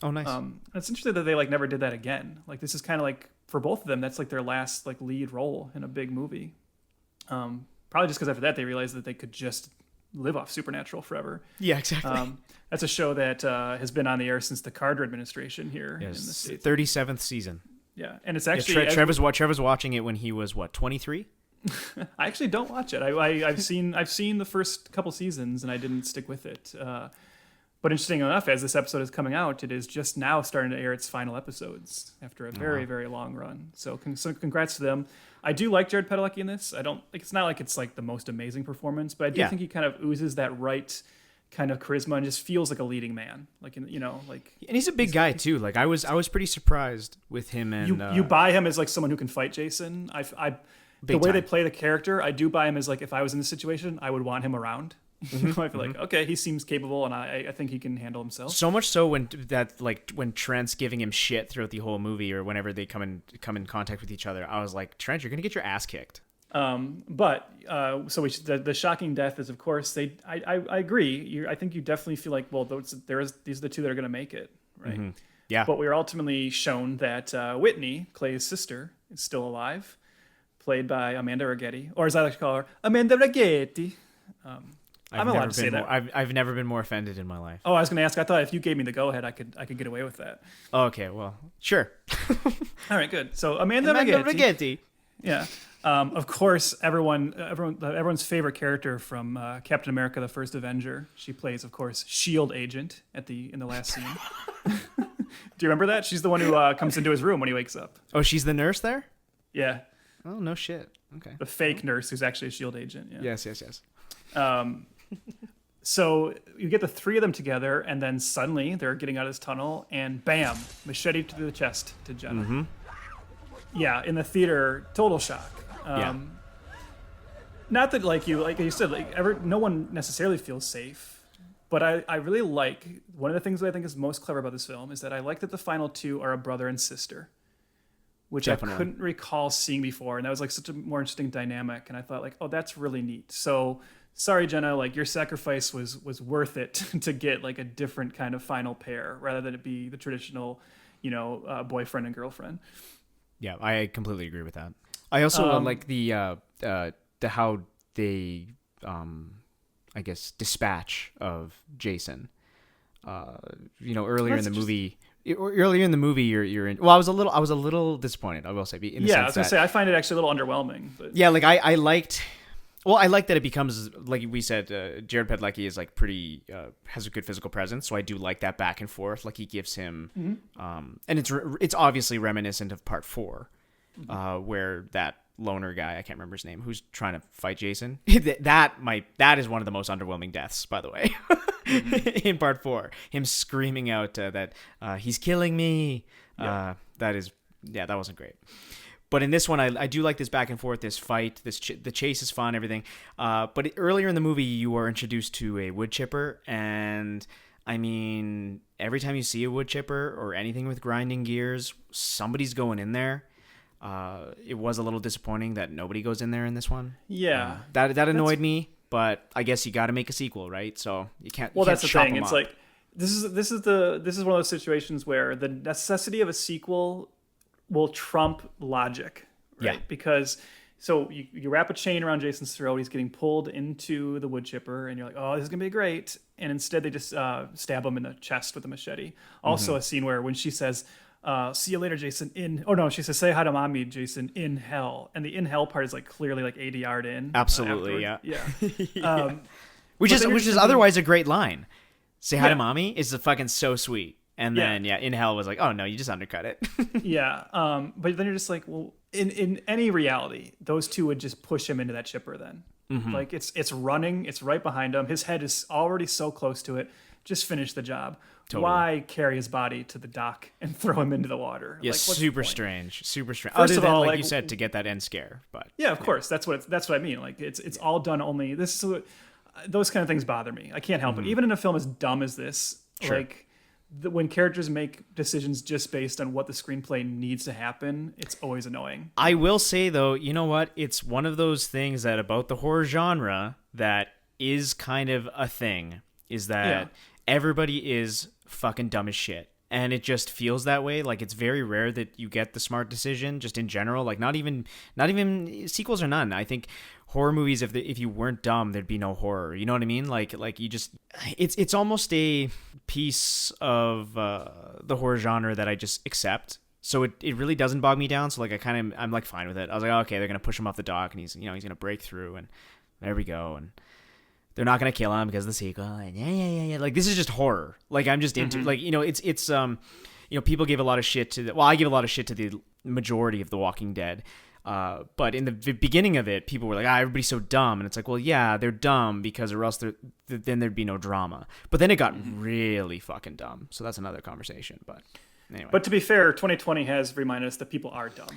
Oh, nice. It's interesting that they never did that again. Like, this is kind of like, for both of them, that's like their last lead role in a big movie. Probably just because after that they realized that they could just live off Supernatural forever. Yeah, exactly. That's a show that has been on the air since the Carter administration here in the States. 37th season. Yeah, and it's actually Trevor's watching it when he was 23. I actually don't watch it. I've seen the first couple seasons and I didn't stick with it. But interesting enough, as this episode is coming out, it is just now starting to air its final episodes after a very, very long run. So congrats to them. I do like Jared Padalecki in this. It's not like it's like the most amazing performance, but I do think he kind of oozes that right kind of charisma and just feels like a leading man. And he's a big guy too. Like I was pretty surprised with him. And you buy him as like someone who can fight Jason. The way they play the character, I do buy him as like, if I was in this situation, I would want him around. Mm-hmm. I feel like, okay, he seems capable, and I think he can handle himself. So much so when Trent's giving him shit throughout the whole movie, or whenever they come in contact with each other, I was like, Trent, you're gonna get your ass kicked. The shocking death is, of course, I agree. I think you definitely feel like, well, these are the two that are gonna make it, right? Mm-hmm. Yeah. But we are ultimately shown that Whitney, Clay's sister, is still alive, played by Amanda Righetti, or as I like to call her, Amanda Righetti. I'm allowed to say that. I've never been more offended in my life. Oh, I was going to ask. I thought if you gave me the go ahead, I could get away with that. Okay, well, sure. All right, good. So Amanda Righetti. Yeah. Of course, everyone's favorite character from Captain America: The First Avenger. She plays, of course, SHIELD agent in the last scene. Do you remember that? She's the one who comes into his room when he wakes up. Oh, she's the nurse there? Yeah. Oh, no shit. Okay. The fake nurse who's actually a SHIELD agent. Yeah. Yes. So you get the three of them together, and then suddenly they're getting out of this tunnel, and bam, machete to the chest to Jenna. Mm-hmm. Yeah, in the theater, total shock. Not that like you said, no one necessarily feels safe, but I really like, one of the things that I think is most clever about this film is that I like that the final two are a brother and sister, which Definitely. I couldn't recall seeing before, and that was like such a more interesting dynamic, and I thought like, oh, that's really neat. So sorry, Jenna, like your sacrifice was worth it to get like a different kind of final pair rather than it be the traditional, boyfriend and girlfriend. Yeah, I completely agree with that. I also like the how they I guess dispatch of Jason. Earlier in the movie. Earlier in the movie, you're in. Well, I was a little disappointed. I will say. I was gonna say I find it actually a little underwhelming. But. Yeah, like I liked. Well, I like that it becomes, like we said, Jared Padalecki is like pretty has a good physical presence, so I do like that back and forth. Like he gives him, and it's obviously reminiscent of Part 4, where that loner guy, I can't remember his name, who's trying to fight Jason. that is one of the most underwhelming deaths, by the way, in Part 4. Him screaming out that he's killing me. That wasn't great. But in this one, I do like this back and forth, this fight, the chase is fun, everything. But earlier in the movie, you are introduced to a wood chipper, and I mean, every time you see a wood chipper or anything with grinding gears, somebody's going in there. It was a little disappointing that nobody goes in there in this one. Yeah, that annoyed me. But I guess you got to make a sequel, right? So you can't. Well, that's the chop thing. them It's up. like this is one of those situations where the necessity of a sequel will trump logic, right? Yeah. Because so you wrap a chain around Jason's throat, he's getting pulled into the wood chipper, and you're like, oh, this is gonna be great. And instead they just stab him in the chest with a machete. Also a scene where when she says, see you later, Jason, she says, say hi to mommy, Jason, in hell. And the in hell part is like clearly like 80 yard in. Absolutely, Yeah. Which is thinking, otherwise a great line. Say hi to mommy is fucking so sweet. And then in hell was like, oh no, you just undercut it. Yeah. But then you're just like, well, in any reality, those two would just push him into that chipper then. Like it's running, it's right behind him. His head is already so close to it. Just finish the job. Totally. Why carry his body to the dock and throw him into the water? Yeah, like, what's super the point? strange. Super strange. First Other of than, all, like you said, to get that end scare. But yeah, of course. That's what I mean. Like it's all done only. This is those kind of things bother me. I can't help it. Even in a film as dumb as this, Sure. like when characters make decisions just based on what the screenplay needs to happen, it's always annoying. I will say though, you know what? It's one of those things that about the horror genre that is kind of a thing is that everybody is fucking dumb as shit. And it just feels that way. Like it's very rare that you get the smart decision just in general. Like not even sequels or none. I think horror movies, if you weren't dumb, there'd be no horror. You know what I mean? Like you just, it's almost a piece of the horror genre that I just accept. So it really doesn't bog me down. So like I'm like fine with it. I was like, oh, okay, they're gonna push him off the dock, and he's gonna break through, and there we go, and they're not gonna kill him because of the sequel. And yeah. Like this is just horror. Like I'm just into like it's people give a lot of shit to I give a lot of shit to the majority of The Walking Dead. But in the beginning of it, people were like, everybody's so dumb. And it's like, well, yeah, they're dumb because or else then there'd be no drama. But then it got really fucking dumb. So that's another conversation. But anyway. But to be fair, 2020 has reminded us that people are dumb.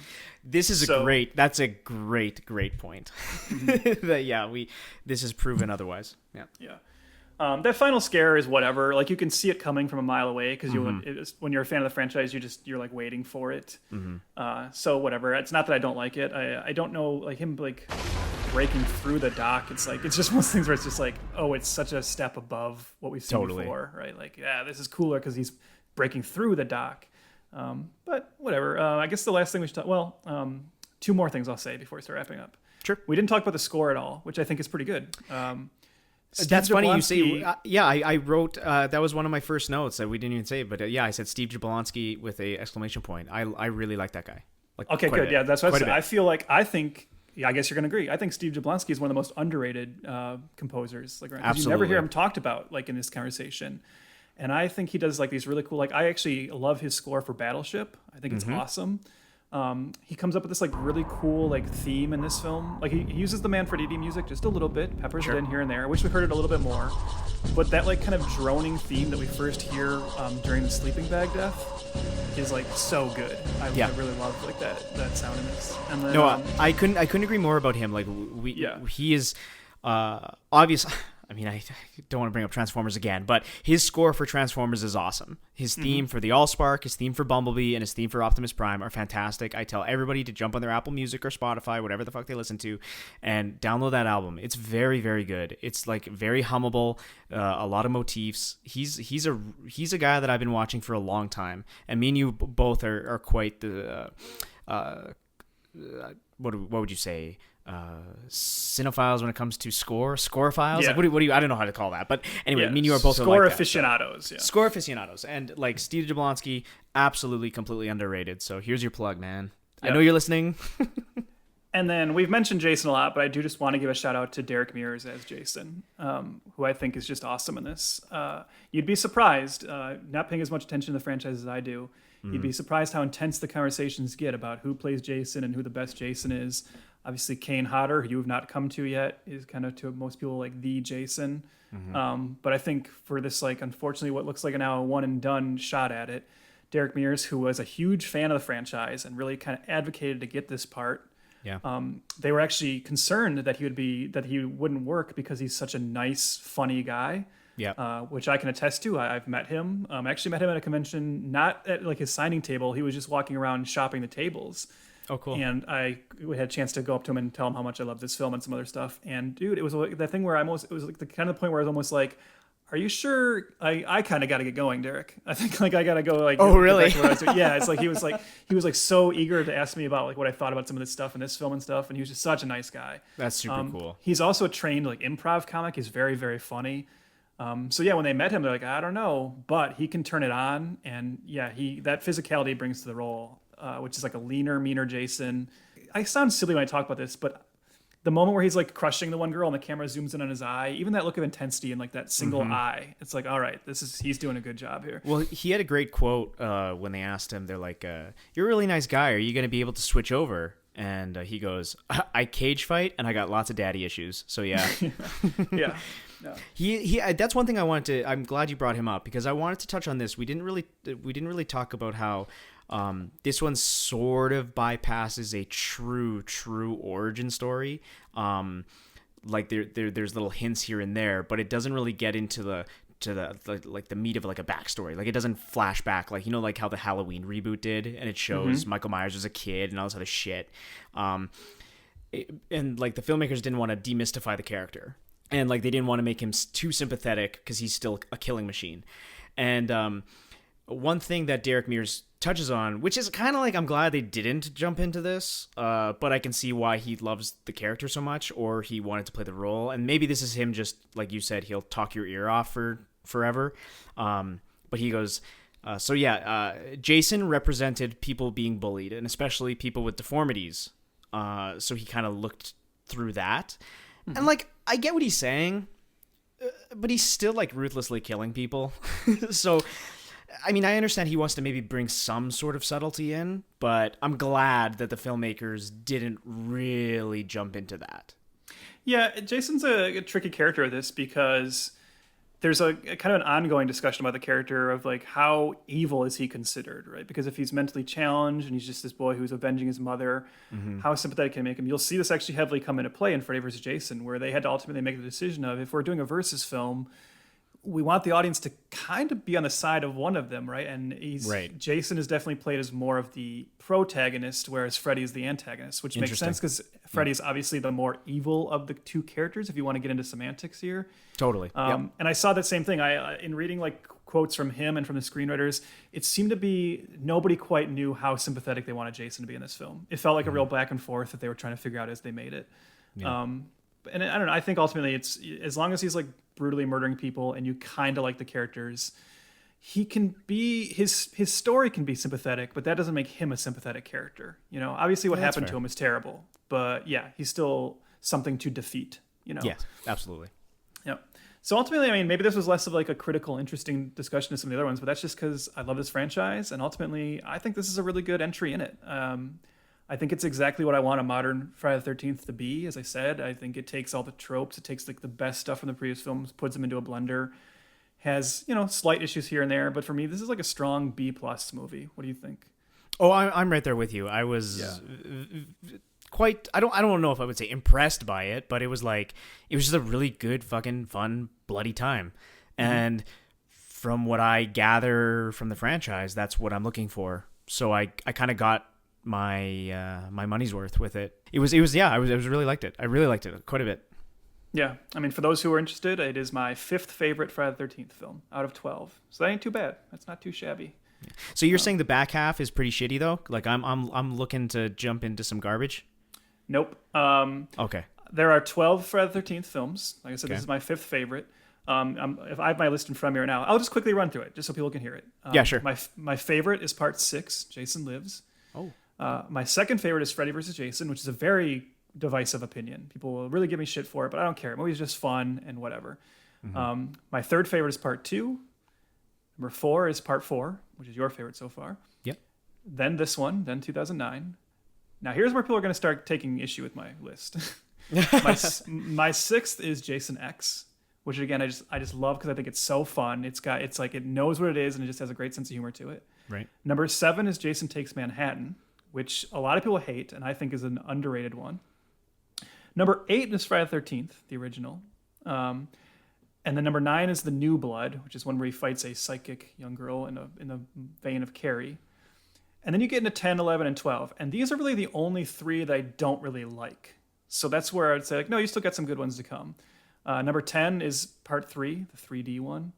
That's a great point. This is proven otherwise. Yeah. Yeah. That final scare is whatever. Like you can see it coming from a mile away because when you're a fan of the franchise, you're like waiting for it. So whatever. It's not that I don't like it. I don't know like him like breaking through the dock. It's like it's just one of those things where it's just like, oh, it's such a step above what we've seen before, right? Like this is cooler because he's breaking through the dock. But whatever. I guess the last thing we should talk. Well, two more things I'll say before we start wrapping up. Sure. We didn't talk about the score at all, which I think is pretty good. That's funny you say. I wrote that was one of my first notes that we didn't even say, but I said Steve Jablonsky with a exclamation point. I really like that guy. Like, okay, good. Yeah, that's what I said. I think. Yeah, I guess you're gonna agree. I think Steve Jablonsky is one of the most underrated composers. Like, you never hear him talked about like in this conversation, and I think he does like these really cool. Like, I actually love his score for Battleship. I think it's awesome. He comes up with this like really cool like theme in this film. Like he uses the Manfred music just a little bit, peppers it in here and there. I wish we heard it a little bit more. But that like kind of droning theme that we first hear during the sleeping bag death is like so good. I really love like that sound in this. And then, I couldn't agree more about him. Like he is obviously. I mean, I don't want to bring up Transformers again, but his score for Transformers is awesome. His theme for the Allspark, his theme for Bumblebee, and his theme for Optimus Prime are fantastic. I tell everybody to jump on their Apple Music or Spotify, whatever the fuck they listen to, and download that album. It's very, very good. It's like very hummable, a lot of motifs. He's a guy that I've been watching for a long time, and me and you both are quite the what would you say? Cinephiles when it comes to scorophiles. Like, what do you I don't know how to call that, but anyway, I mean, you are both score like aficionados. Score aficionados, and like Steve Jablonsky, absolutely completely underrated. So here's your plug, man. I know you're listening. And then we've mentioned Jason a lot, but I do just want to give a shout out to Derek Mears as Jason, who I think is just awesome in this. You'd be surprised, not paying as much attention to the franchise as I do, you'd be surprised how intense the conversations get about who plays Jason and who the best Jason is. Obviously, Kane Hodder, who you have not come to yet, is kind of to most people like the Jason. But I think for this, like, unfortunately, what looks like now a one and done shot at it, Derek Mears, who was a huge fan of the franchise and really kind of advocated to get this part. Yeah. They were actually concerned that he wouldn't work because he's such a nice, funny guy. Yeah. Which I can attest to. I've met him. I actually met him at a convention, not at like his signing table. He was just walking around shopping the tables. Oh, cool. And we had a chance to go up to him and tell him how much I love this film and some other stuff. And dude, it was like that thing where it was like the kind of point where I was almost like, are you sure? I kind of got to get going, Derek. I think like I got to go. Like, oh, really? Yeah. It's like he was like so eager to ask me about like what I thought about some of this stuff in this film and stuff. And he was just such a nice guy. That's super cool. He's also a trained like improv comic. He's very, very funny. So yeah, when they met him, they're like, I don't know, but he can turn it on. And yeah, that physicality brings to the role, which is like a leaner, meaner Jason. I sound silly when I talk about this, but the moment where he's like crushing the one girl and the camera zooms in on his eye, even that look of intensity and like that single eye, it's like, all right, he's doing a good job here. Well, he had a great quote when they asked him, they're like, you're a really nice guy. Are you going to be able to switch over? And he goes, I cage fight and I got lots of daddy issues. So yeah. Yeah. No. He that's one thing I'm glad you brought him up because I wanted to touch on this. We didn't really talk about how this one sort of bypasses a true origin story. Like there's little hints here and there, but it doesn't really get into the meat of like a backstory. Like it doesn't flash back, like, you know, like how the Halloween reboot did, and it shows Michael Myers as a kid and all this other shit. And like the filmmakers didn't want to demystify the character, and like they didn't want to make him too sympathetic because he's still a killing machine. And one thing that Derek Mears touches on, which is kind of like, I'm glad they didn't jump into this, but I can see why he loves the character so much, or he wanted to play the role. And maybe this is him just, like you said, he'll talk your ear off for forever. But he goes, Jason represented people being bullied, and especially people with deformities. So he kind of looked through that. And like, I get what he's saying, but he's still like ruthlessly killing people. So I mean, I understand he wants to maybe bring some sort of subtlety in, but I'm glad that the filmmakers didn't really jump into that. Yeah, Jason's a tricky character of this because there's a kind of an ongoing discussion about the character of like how evil is he considered, right? Because if he's mentally challenged and he's just this boy who's avenging his mother, how sympathetic can it make him? You'll see this actually heavily come into play in Freddy vs. Jason, where they had to ultimately make the decision of, if we're doing a versus film, we want the audience to kind of be on the side of one of them, right? And Jason is definitely played as more of the protagonist, whereas Freddy is the antagonist, which makes sense because Freddy is obviously the more evil of the two characters, if you want to get into semantics here. Totally. And I saw that same thing. In reading like quotes from him and from the screenwriters, it seemed to be nobody quite knew how sympathetic they wanted Jason to be in this film. It felt like a real back and forth that they were trying to figure out as they made it. Yeah. And I don't know, I think ultimately it's, as long as he's like brutally murdering people and you kind of like the characters, he can be, his story can be sympathetic, but that doesn't make him a sympathetic character. You know, obviously what happened to him is terrible, but yeah, he's still something to defeat, you know? Yes, absolutely. Yeah. So ultimately, I mean, maybe this was less of like a critical, interesting discussion as some of the other ones, but that's just because I love this franchise. And ultimately, I think this is a really good entry in it. I think it's exactly what I want a modern Friday the 13th to be. As I said, I think it takes all the tropes. It takes like the best stuff from the previous films, puts them into a blender, has, you know, slight issues here and there. But for me, this is like a strong B+ movie. What do you think? Oh, I'm right there with you. I was quite, I don't know if I would say impressed by it, but it was just a really good, fucking fun, bloody time. And from what I gather from the franchise, that's what I'm looking for. So I kind of got my money's worth with it. I really liked it. I really liked it quite a bit. Yeah, I mean, for those who are interested, it is my 5th favorite Friday the 13th film out of 12. So that ain't too bad. That's not too shabby. So you're saying the back half is pretty shitty though? Like I'm looking to jump into some garbage? Nope. Okay. There are 12 Friday the 13th films. Like I said, This is my 5th favorite. If I have my list in front of me right now, I'll just quickly run through it just so people can hear it. Yeah, sure. My favorite is part 6, Jason Lives. Oh. My second favorite is Freddy vs. Jason, which is a very divisive opinion. People will really give me shit for it, but I don't care. The movie's just fun and whatever. My third favorite is part 2. Number 4 is part 4, which is your favorite so far. Yep. Then this one, then 2009. Now here's where people are going to start taking issue with my list. my sixth is Jason X, which again I just love because I think it's so fun. It's like it knows what it is and it just has a great sense of humor to it. Right. Number 7 is Jason Takes Manhattan, which a lot of people hate and I think is an underrated one. Number 8 is Friday the 13th, the original. And then number 9 is The New Blood, which is one where he fights a psychic young girl in the vein of Carrie. And then you get into 10, 11, and 12. And these are really the only 3 that I don't really like. So that's where I'd say, like, no, you still got some good ones to come. Number 10 is part 3, the 3D one.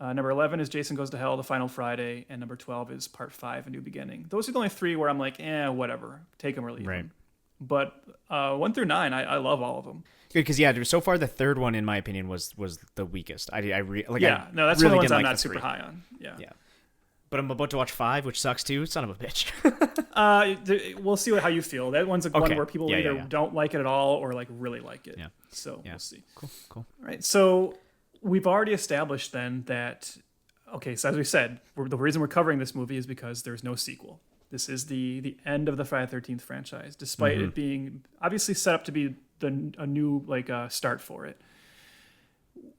Number 11 is Jason Goes to Hell, The Final Friday. And number 12 is part 5, A New Beginning. Those are the only 3 where I'm like, whatever. Take them or leave them. But 1 through 9, I love all of them. Good, because so far the third one, in my opinion, was the weakest. That's really one of the ones I'm not super high on. Yeah. But I'm about to watch 5, which sucks too. Son of a bitch. We'll see how you feel. That one's one where people either don't like it at all or like really like it. Yeah. So we'll see. Cool. All right. So we've already established then that, okay, so as we said, the reason we're covering this movie is because there's no sequel. This is the end of the Friday the 13th franchise, despite it being obviously set up to be a new start for it.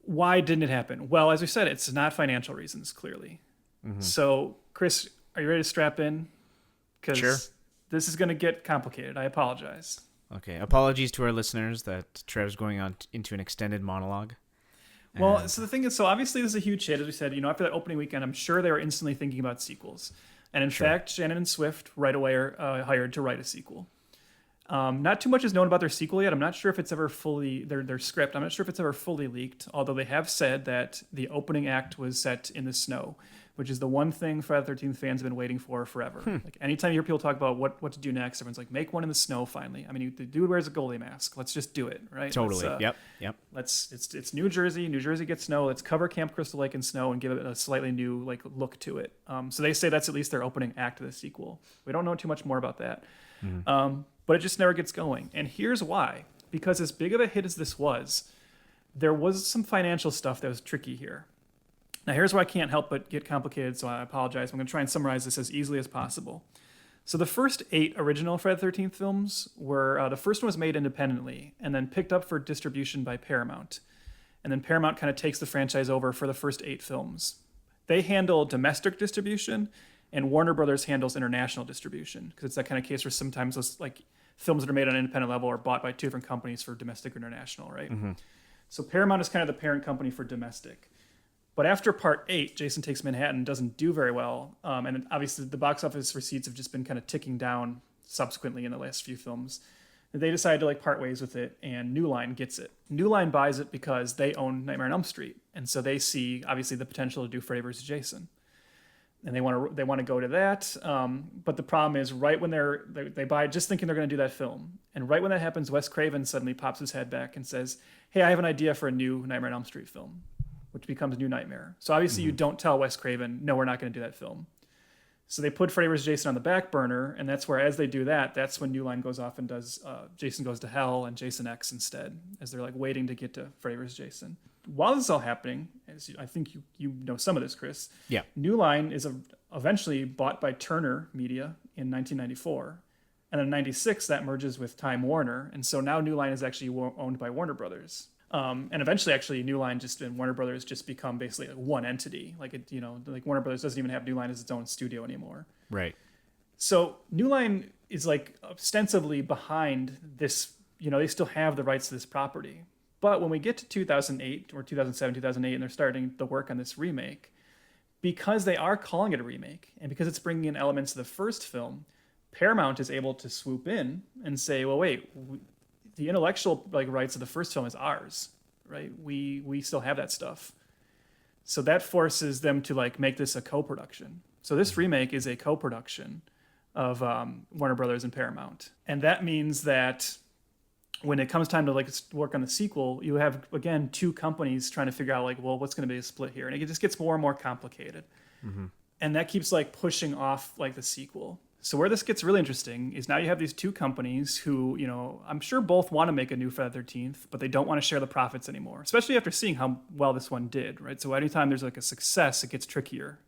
Why didn't it happen? Well, as we said, it's not financial reasons, clearly. So, Chris, are you ready to strap in? Because this is going to get complicated. I apologize. Okay. Apologies to our listeners that Trev's going on into an extended monologue. Well, so the thing is, obviously this is a huge hit. As we said, after that opening weekend, I'm sure they were instantly thinking about sequels. And in fact, Shannon and Swift right away are hired to write a sequel. Not too much is known about their sequel yet. I'm not sure if it's ever fully, their script, I'm not sure if it's ever fully leaked, although they have said that the opening act was set in the snow, which is the one thing Friday the 13th fans have been waiting for forever. Like anytime you hear people talk about what to do next, everyone's like, make one in the snow finally. I mean, the dude wears a goalie mask. Let's just do it, right? Totally. Yep. It's New Jersey. New Jersey gets snow. Let's cover Camp Crystal Lake in snow and give it a slightly new look to it. So they say that's at least their opening act of the sequel. We don't know too much more about that. But it just never gets going. And here's why. Because as big of a hit as this was, there was some financial stuff that was tricky here. Now, here's where I can't help but get complicated, so I apologize. I'm going to try and summarize this as easily as possible. So the first 8 original Friday the 13th films were, the first one was made independently and then picked up for distribution by Paramount. And then Paramount kind of takes the franchise over for the first 8 films. They handle domestic distribution, and Warner Brothers handles international distribution, because it's that kind of case where sometimes those films that are made on an independent level are bought by 2 different companies for domestic or international, right? So Paramount is kind of the parent company for domestic. But after part 8, Jason Takes Manhattan doesn't do very well. And obviously the box office receipts have just been kind of ticking down subsequently in the last few films. And they decided to part ways with it, and New Line gets it. New Line buys it because they own Nightmare on Elm Street. And so they see, obviously, the potential to do Freddy vs. Jason. And they want to go to that. But the problem is right when they buy it just thinking they're going to do that film. And right when that happens, Wes Craven suddenly pops his head back and says, hey, I have an idea for a new Nightmare on Elm Street film, which becomes New Nightmare. So obviously you don't tell Wes Craven, no, we're not going to do that film. So they put Freddy vs. Jason on the back burner, and that's where, as they do that, that's when New Line goes off and does Jason Goes to Hell and Jason X instead, as they're waiting to get to Freddy vs. Jason. While this is all happening, I think you know some of this, Chris. Yeah. New Line is eventually bought by Turner Media in 1994. And then in 96, that merges with Time Warner. And so now New Line is actually owned by Warner Brothers. And eventually, actually, New Line and Warner Brothers just become basically one entity. Warner Brothers doesn't even have New Line as its own studio anymore. Right. So New Line is ostensibly behind this. They still have the rights to this property. But when we get to 2008 or 2007, 2008, and they're starting the work on this remake, because they are calling it a remake, and because it's bringing in elements of the first film, Paramount is able to swoop in and say, well, wait, the intellectual rights of the first film is ours, right? We still have that stuff. So that forces them to like make this a co-production. So this remake is a co-production of Warner Brothers and Paramount. And that means that when it comes time to like work on the sequel, you have, again, two companies trying to figure out like, well, what's going to be a split here? And it just gets more and more complicated. Mm-hmm. And that keeps like pushing off like the sequel. So where this gets really interesting is now you have these two companies who, I'm sure both want to make a new Friday the 13th, but they don't want to share the profits anymore, especially after seeing how well this one did, right? So anytime there's like a success, it gets trickier.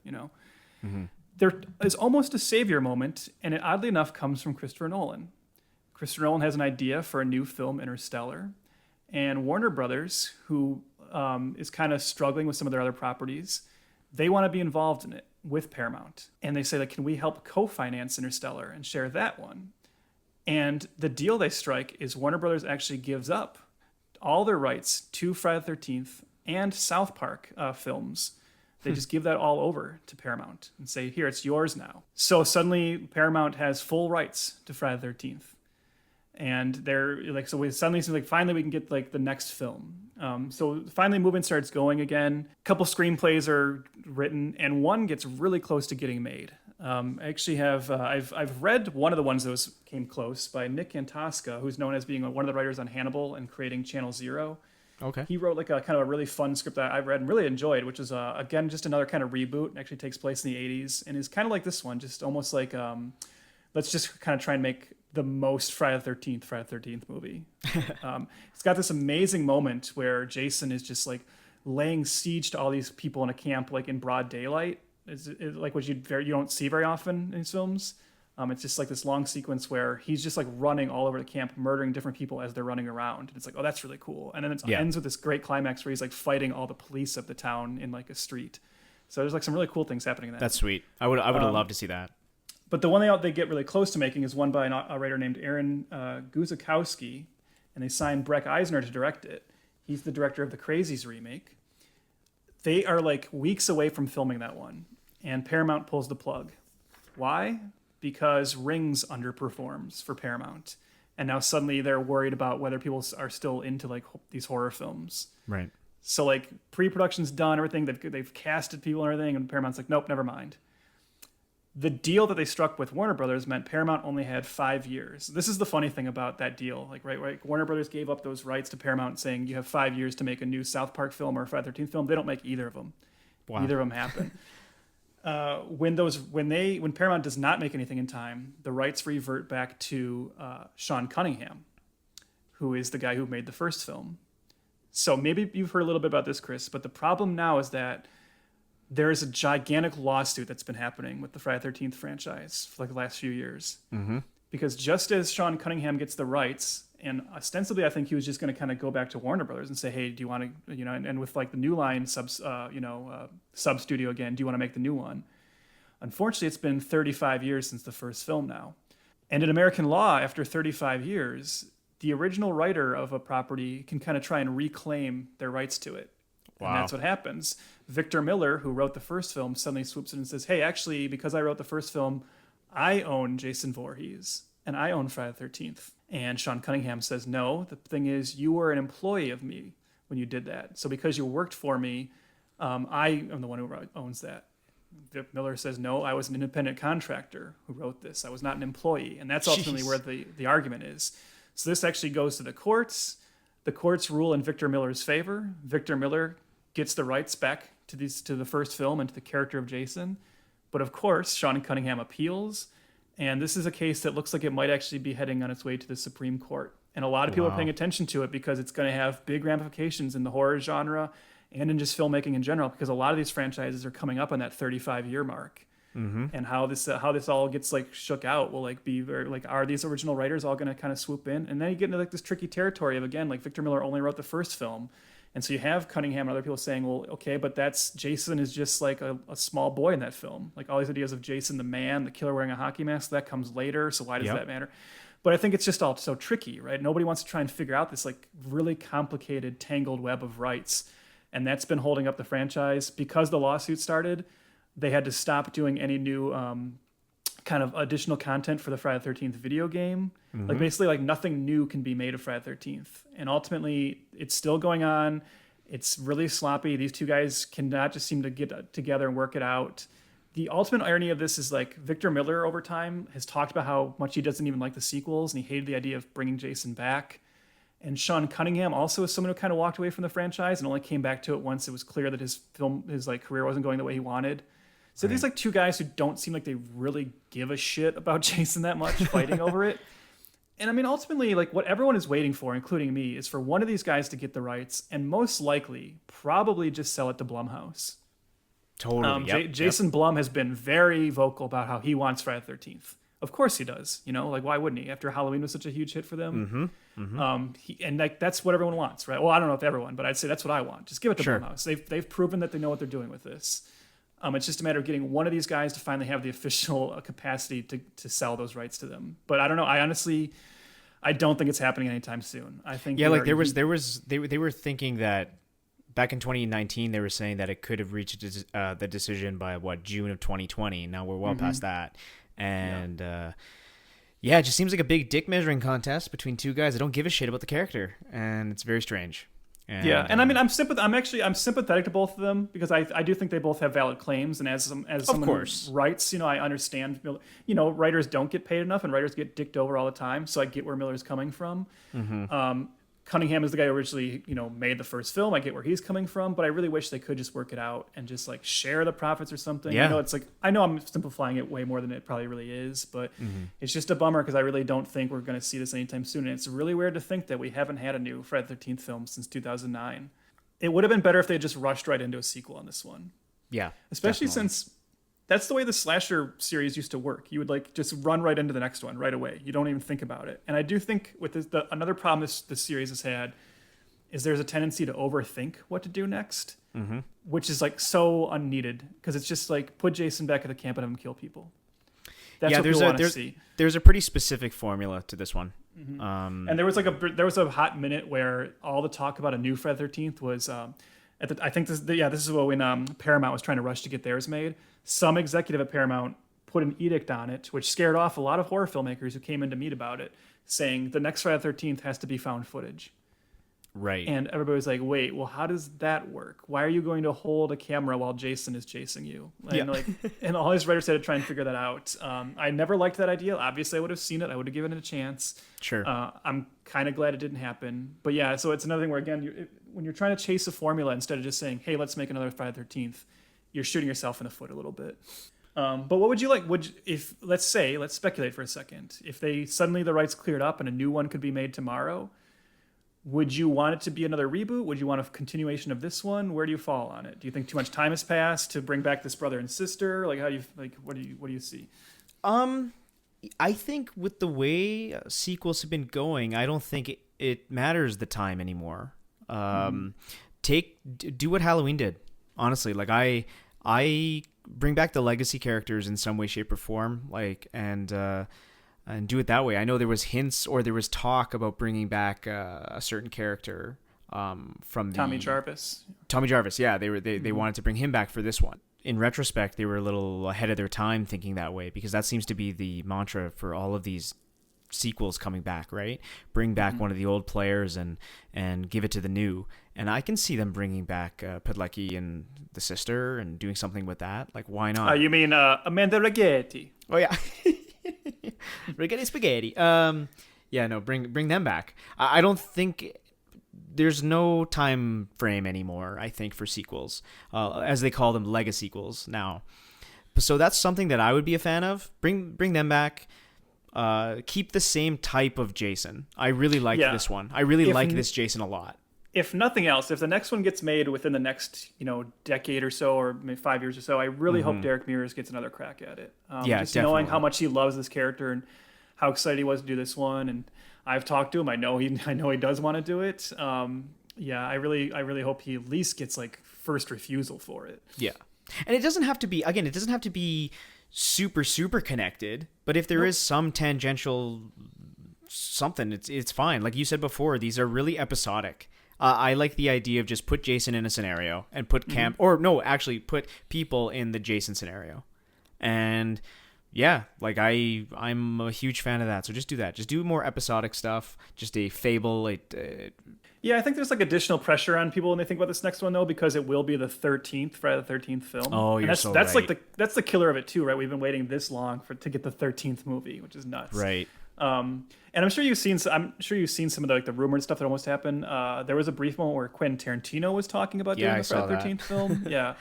There is almost a savior moment, and it oddly enough comes from Christopher Nolan. Christopher Nolan has an idea for a new film, Interstellar, and Warner Brothers, who is kind of struggling with some of their other properties, they want to be involved in it with Paramount. And they say, like, can we help co-finance Interstellar and share that one? And the deal they strike is Warner Brothers actually gives up all their rights to Friday the 13th and South Park films. They just give that all over to Paramount and say, here, it's yours now. So suddenly Paramount has full rights to Friday the 13th. And they're like, so we suddenly seem like finally we can get like the next film. So finally movement starts going again. A couple screenplays are written, and one gets really close to getting made. I actually have I've read one of the ones that came close by Nick Antosca, who's known as being one of the writers on Hannibal and creating Channel Zero. Okay. He wrote like a kind of a really fun script that I read and really enjoyed, which is again just another kind of reboot. It actually takes place in the 80s and is kind of like this one, just almost like let's just kind of try and make the most Friday the 13th movie. It's got this amazing moment where Jason is just like laying siege to all these people in a camp, like in broad daylight. It's like what you don't see very often in these films. It's just like this long sequence where he's just like running all over the camp, murdering different people as they're running around. And it's like, oh, that's really cool. And then it ends with this great climax where he's like fighting all the police of the town in like a street. So there's like some really cool things happening in that. That's sweet. I would have loved to see that. But the one they get really close to making is one by a writer named Aaron Guzikowski, and they signed Breck Eisner to direct it. He's the director of the Crazies remake. They are like weeks away from filming that one, and Paramount pulls the plug. Why? Because Rings underperforms for Paramount, and now suddenly they're worried about whether people are still into like these horror films. Right. So like pre-production's done, everything they've casted people and everything, and Paramount's like, nope, never mind. The deal that they struck with Warner Brothers meant Paramount only had 5 years. This is the funny thing about that deal. Like, right, Warner Brothers gave up those rights to Paramount, saying you have 5 years to make a new South Park film or a Friday the 13th film. They don't make either of them. Wow. Neither of them happen. When Paramount does not make anything in time, the rights revert back to Sean Cunningham, who is the guy who made the first film. So maybe you've heard a little bit about this, Chris, but the problem now is that there is a gigantic lawsuit that's been happening with the Friday the 13th franchise for like the last few years. Mm-hmm. Because just as Sean Cunningham gets the rights, and ostensibly I think he was just going to kind of go back to Warner Brothers and say, hey, do you want to, and with like the New Line sub studio again, do you want to make the new one? Unfortunately, it's been 35 years since the first film now. And in American law, after 35 years, the original writer of a property can kind of try and reclaim their rights to it. Wow. And that's what happens. Victor Miller, who wrote the first film, suddenly swoops in and says, hey, actually, because I wrote the first film, I own Jason Voorhees, and I own Friday the 13th. And Sean Cunningham says, no, the thing is, you were an employee of me when you did that. So because you worked for me, I am the one who owns that. Vic Miller says, no, I was an independent contractor who wrote this. I was not an employee. And that's ultimately where the argument is. So this actually goes to the courts. The courts rule in Victor Miller's favor. Victor Miller gets the rights back to the first film and to the character of Jason. But of course, Sean Cunningham appeals. And this is a case that looks like it might actually be heading on its way to the Supreme Court. And a lot of people are paying attention to it because it's going to have big ramifications in the horror genre and in just filmmaking in general, because a lot of these franchises are coming up on that 35-year mark. Mm-hmm. And how this all gets like shook out will like be very like, are these original writers all going to kind of swoop in? And then you get into like this tricky territory of, again, like Victor Miller only wrote the first film. And so you have Cunningham and other people saying, well, okay, but Jason is just like a small boy in that film. Like all these ideas of Jason the man, the killer wearing a hockey mask, that comes later. So why does that matter? But I think it's just all so tricky, right? Nobody wants to try and figure out this like really complicated, tangled web of rights. And that's been holding up the franchise. Because the lawsuit started, they had to stop doing any new kind of additional content for the Friday the 13th video game. Mm-hmm. Like basically like nothing new can be made of Friday the 13th. And ultimately it's still going on. It's really sloppy. These two guys cannot just seem to get together and work it out. The ultimate irony of this is like Victor Miller over time has talked about how much he doesn't even like the sequels and he hated the idea of bringing Jason back. And Sean Cunningham also is someone who kind of walked away from the franchise and only came back to it once it was clear that his like career wasn't going the way he wanted. So these like two guys who don't seem like they really give a shit about Jason that much fighting over it. And I mean, ultimately, like what everyone is waiting for, including me, is for one of these guys to get the rights and most likely probably just sell it to Blumhouse. Totally. Jason Blum has been very vocal about how he wants Friday the 13th. Of course he does. You know, like why wouldn't he? After Halloween was such a huge hit for them. And like that's what everyone wants, right? Well, I don't know if everyone, but I'd say that's what I want. Just give it to Blumhouse. They've proven that they know what they're doing with this. It's just a matter of getting one of these guys to finally have the official capacity to sell those rights to them. But I don't know. I don't think it's happening anytime soon. I think they were thinking that back in 2019 they were saying that it could have reached the decision by June of 2020. Now we're well past that, and it just seems like a big dick measuring contest between two guys that don't give a shit about the character, and it's very strange. And I mean, I'm sympathetic to both of them because I do think they both have valid claims, and as someone who writes, I understand. Writers don't get paid enough, and writers get dicked over all the time. So I get where Miller's coming from. Cunningham is the guy who originally made the first film. I get where he's coming from, but I really wish they could just work it out and just like share the profits or something. Yeah. I know I'm simplifying it way more than it probably really is, but it's just a bummer because I really don't think we're going to see this anytime soon. And it's really weird to think that we haven't had a new Friday the 13th film since 2009. It would have been better if they just rushed right into a sequel on this one. Yeah, especially since that's the way the slasher series used to work. You would like just run right into the next one right away. You don't even think about it. And I do think with this, another problem this series has had is there's a tendency to overthink what to do next, which is like so unneeded because it's just like put Jason back at the camp and have him kill people. That's what people want to see. There's a pretty specific formula to this one. And there was a hot minute where all the talk about a new Friday the 13th was this is when Paramount was trying to rush to get theirs made. Some executive at Paramount put an edict on it, which scared off a lot of horror filmmakers who came in to meet about it, saying the next Friday the 13th has to be found footage. Right. And everybody was like, wait, well, how does that work? Why are you going to hold a camera while Jason is chasing you? And and all his writers had to try and figure that out. I never liked that idea. Obviously, I would have seen it. I would have given it a chance. Sure. I'm kind of glad it didn't happen. But yeah, so it's another thing where, again, when you're trying to chase a formula instead of just saying, hey, let's make another Friday the 13th, you're shooting yourself in the foot a little bit. But what would you like? Let's speculate for a second. If the rights cleared up and a new one could be made tomorrow, would you want it to be another reboot? Would you want a continuation of this one? Where do you fall on it? Do you think too much time has passed to bring back this brother and sister? Like, what do you see? I think with the way sequels have been going, I don't think it matters the time anymore. Do what Halloween did. Honestly, like I bring back the legacy characters in some way, shape, or form, and do it that way. I know there was hints or there was talk about bringing back a certain character from Tommy Jarvis. Tommy Jarvis, yeah, they wanted to bring him back for this one. In retrospect, they were a little ahead of their time thinking that way because that seems to be the mantra for all of these sequels coming back, right? Bring back one of the old players and give it to the new. And I can see them bringing back Padalecki and the sister and doing something with that. Like, why not? You mean Amanda Rigetti? Oh yeah, Rigetti spaghetti. Bring them back. I don't think there's no time frame anymore. I think for sequels, as they call them, legacy sequels now. So that's something that I would be a fan of. Bring them back. Keep the same type of Jason. I really like this one. I really like this Jason a lot. If nothing else, if the next one gets made within the next, decade or so, or maybe 5 years or so, I really hope Derek Mears gets another crack at it. Just definitely. Knowing how much he loves this character and how excited he was to do this one, and I've talked to him. I know he does want to do it. I really hope he at least gets like first refusal for it. Yeah, and it doesn't have to be super connected, but if there is some tangential something, it's fine. Like you said before, these are really episodic. I like the idea of just put Jason in a scenario and put put people in the Jason scenario. And yeah, like I'm a huge fan of that. So just do that. Just do more episodic stuff. Just a fable. Yeah, I think there's like additional pressure on people when they think about this next one though, because it will be the 13th Friday the 13th film. Oh, that's right. Like that's the killer of it too, right? We've been waiting this long to get the 13th movie, which is nuts. Right. And I'm sure you've seen some of the rumored stuff that almost happened. There was a brief moment where Quentin Tarantino was talking about doing the Friday the 13th film. Yeah.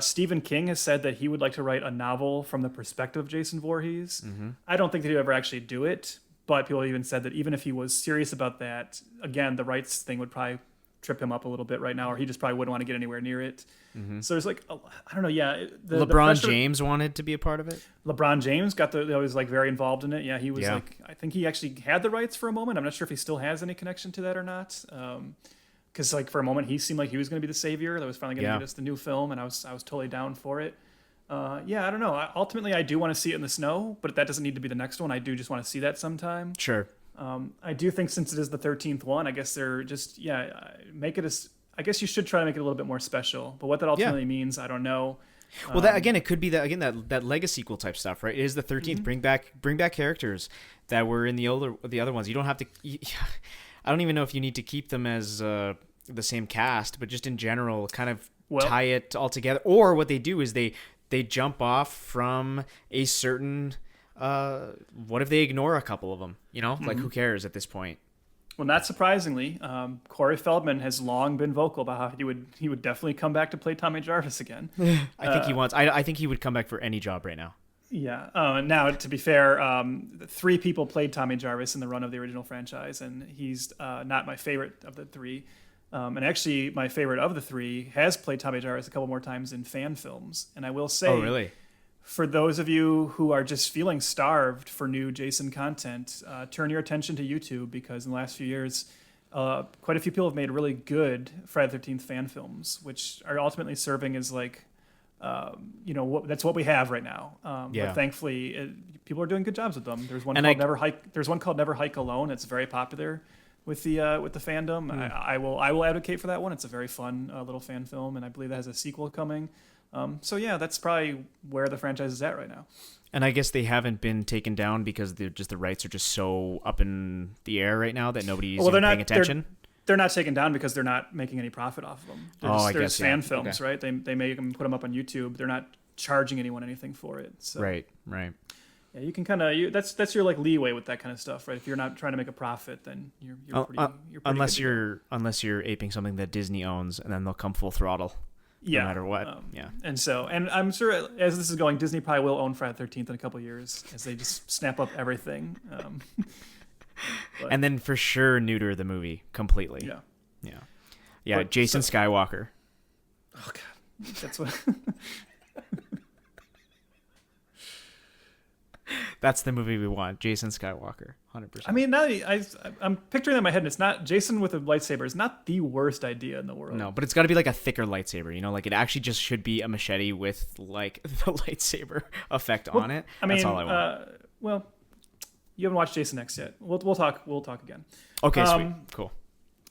Stephen King has said that he would like to write a novel from the perspective of Jason Voorhees. I don't think that he'd ever actually do it, but people even said that even if he was serious about that, again, the rights thing would probably trip him up a little bit right now, or he just probably wouldn't want to get anywhere near it. So there's like, I don't know, yeah. The LeBron James wanted to be a part of it. LeBron James was like very involved in it. Yeah, he was like, I think he actually had the rights for a moment. I'm not sure if he still has any connection to that or not. Because like for a moment he seemed like he was going to be the savior that was finally going to get us the new film, and I was totally down for it. Yeah, I don't know. Ultimately, I do want to see it in the snow, but that doesn't need to be the next one. I do just want to see that sometime. Sure. I do think since it is the 13th one, I guess they're just make it as. I guess you should try to make it a little bit more special, but what that ultimately means, I don't know. Well, that again, it could be that legacy sequel type stuff, right? It is the 13th. Bring back characters that were in the other ones. You don't have to. I don't even know if you need to keep them as the same cast, but just in general, kind of tie it all together. Or what they do is they jump off from a certain. What if they ignore a couple of them? You know, like who cares at this point? Well, not surprisingly, Corey Feldman has long been vocal about how he would definitely come back to play Tommy Jarvis again. I think he wants. I think he would come back for any job right now. Yeah. Now, to be fair, 3 people played Tommy Jarvis in the run of the original franchise, and he's not my favorite of the 3. And actually, my favorite of the 3 has played Tommy Jarvis a couple more times in fan films. And I will say, oh really? For those of you who are just feeling starved for new Jason content, turn your attention to YouTube, because in the last few years, quite a few people have made really good Friday the 13th fan films, which are ultimately serving as like, that's what we have right now. But thankfully, people are doing good jobs with them. There's one called Never Hike. There's one called Never Hike Alone. It's very popular with the fandom. I will advocate for that one. It's a very fun little fan film, and I believe that has a sequel coming. So yeah, that's probably where the franchise is at right now. And I guess they haven't been taken down because the rights are just so up in the air right now that nobody's paying attention. They're not taken down because they're not making any profit off of them. They're fan films, right? They make them, put them up on YouTube. They're not charging anyone anything for it. So, right. Yeah, you can kind of that's your like leeway with that kind of stuff, right? If you're not trying to make a profit, then you're pretty unless you're aping something that Disney owns, and then they'll come full throttle. Yeah, no matter what. And I'm sure as this is going, Disney probably will own Friday the 13th in a couple of years as they just snap up everything. And then for sure neuter the movie completely. Yeah. But, Jason Skywalker. Oh God, that's what. That's the movie we want. Jason Skywalker, 100%. I mean, now I'm picturing that in my head, and it's not Jason with a lightsaber. It's not the worst idea in the world. No, but it's got to be like a thicker lightsaber. You know, like it actually just should be a machete with like the lightsaber effect on it. That's all I want. You haven't watched Jason X yet. We'll talk again. Okay, sweet, cool.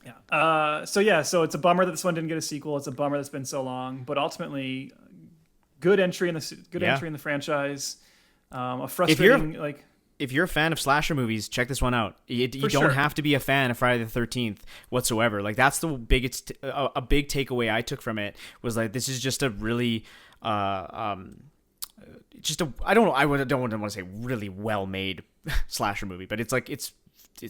Yeah. So it's a bummer that this one didn't get a sequel. It's a bummer that it's been so long, but ultimately, good entry in the franchise. A frustrating if you're a fan of slasher movies, check this one out. You don't have to be a fan of Friday the 13th whatsoever. Like that's the biggest a big takeaway I took from it was like this is just a really I don't want to say really well made slasher movie, but it's like it's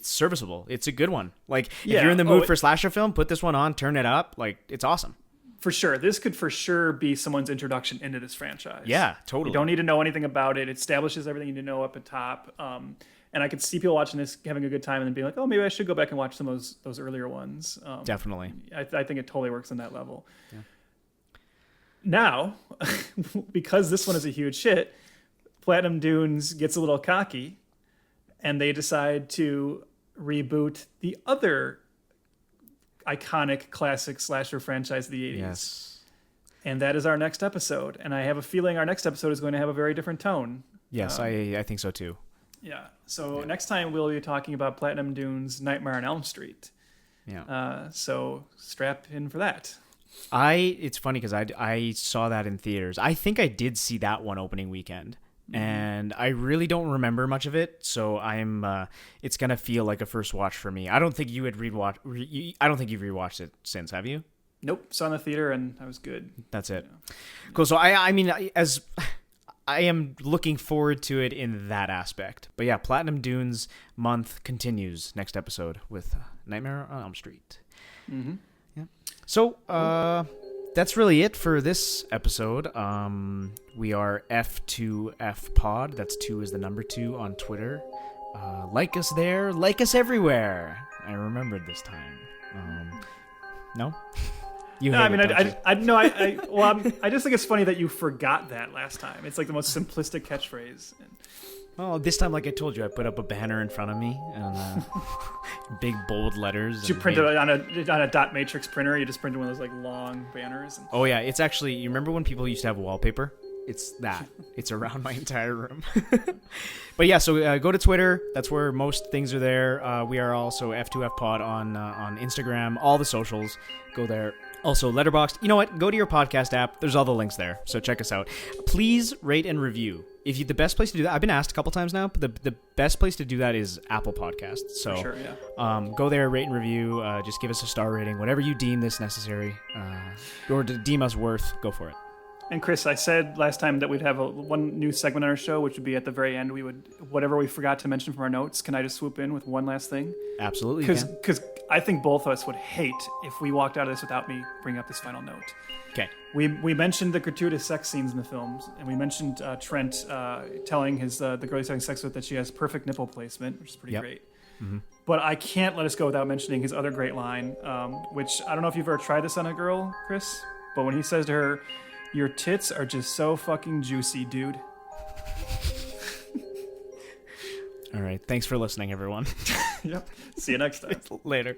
serviceable. It's a good one. Like if you're in the mood for slasher film, put this one on, turn it up. Like it's awesome. For sure. This could for sure be someone's introduction into this franchise. Yeah, totally. You don't need to know anything about it. It establishes everything you need to know up at top. And I could see people watching this having a good time and then being like, oh, maybe I should go back and watch some of those earlier ones. Definitely. I think it totally works on that level. Yeah. Now, because this one is a huge hit, Platinum Dunes gets a little cocky and they decide to reboot the other iconic classic slasher franchise of the 80s. Yes. And that is our next episode. And I have a feeling our next episode is going to have a very different tone. Yes, I think so too. Yeah. So next time we'll be talking about Platinum Dunes Nightmare on Elm Street. Yeah. So strap in for that. It's funny because I saw that in theaters. I think I did see that one opening weekend. And I really don't remember much of it, so it's gonna feel like a first watch for me. I don't think you had I don't think you've rewatched it since, have you? Nope, saw in the theater and I was good. That's it. Cool. So I mean, as I am looking forward to it in that aspect. But yeah, Platinum Dunes month continues next episode with Nightmare on Elm Street. Mm-hmm. Yeah. So that's really it for this episode. We are F2F Pod. That's 2 is the number 2 on Twitter. Like us there. Like us everywhere. I remembered this time. No? You no, hate I mean, it, I just think it's funny that you forgot that last time. It's like the most simplistic catchphrase. Oh, this time, like I told you, I put up a banner in front of me and big bold letters. Did you print it on a dot matrix printer? You just printed one of those like long banners. Oh yeah, it's actually. You remember when people used to have wallpaper? It's that. It's around my entire room. But yeah, so go to Twitter. That's where most things are there. We are also F2F Pod on Instagram. All the socials. Go there. Also, Letterboxd. You know what? Go to your podcast app. There's all the links there. So check us out. Please rate and review. The best place to do that, I've been asked a couple times now, but the best place to do that is Apple Podcasts. So For sure, yeah. Go there, rate and review. Just give us a star rating. Whatever you deem this necessary. Or to deem us worth, go for it. And Chris, I said last time that we'd have one new segment on our show, which would be at the very end. We would, whatever we forgot to mention from our notes, can I just swoop in with one last thing? Absolutely. Because I think both of us would hate if we walked out of this without me bringing up this final note. Okay. We mentioned the gratuitous sex scenes in the films, and we mentioned Trent telling the girl he's having sex with that she has perfect nipple placement, which is pretty great. Mm-hmm. But I can't let us go without mentioning his other great line, which I don't know if you've ever tried this on a girl, Chris, but when he says to her, "Your tits are just so fucking juicy, dude." All right. Thanks for listening, everyone. Yep. See you next time. Later.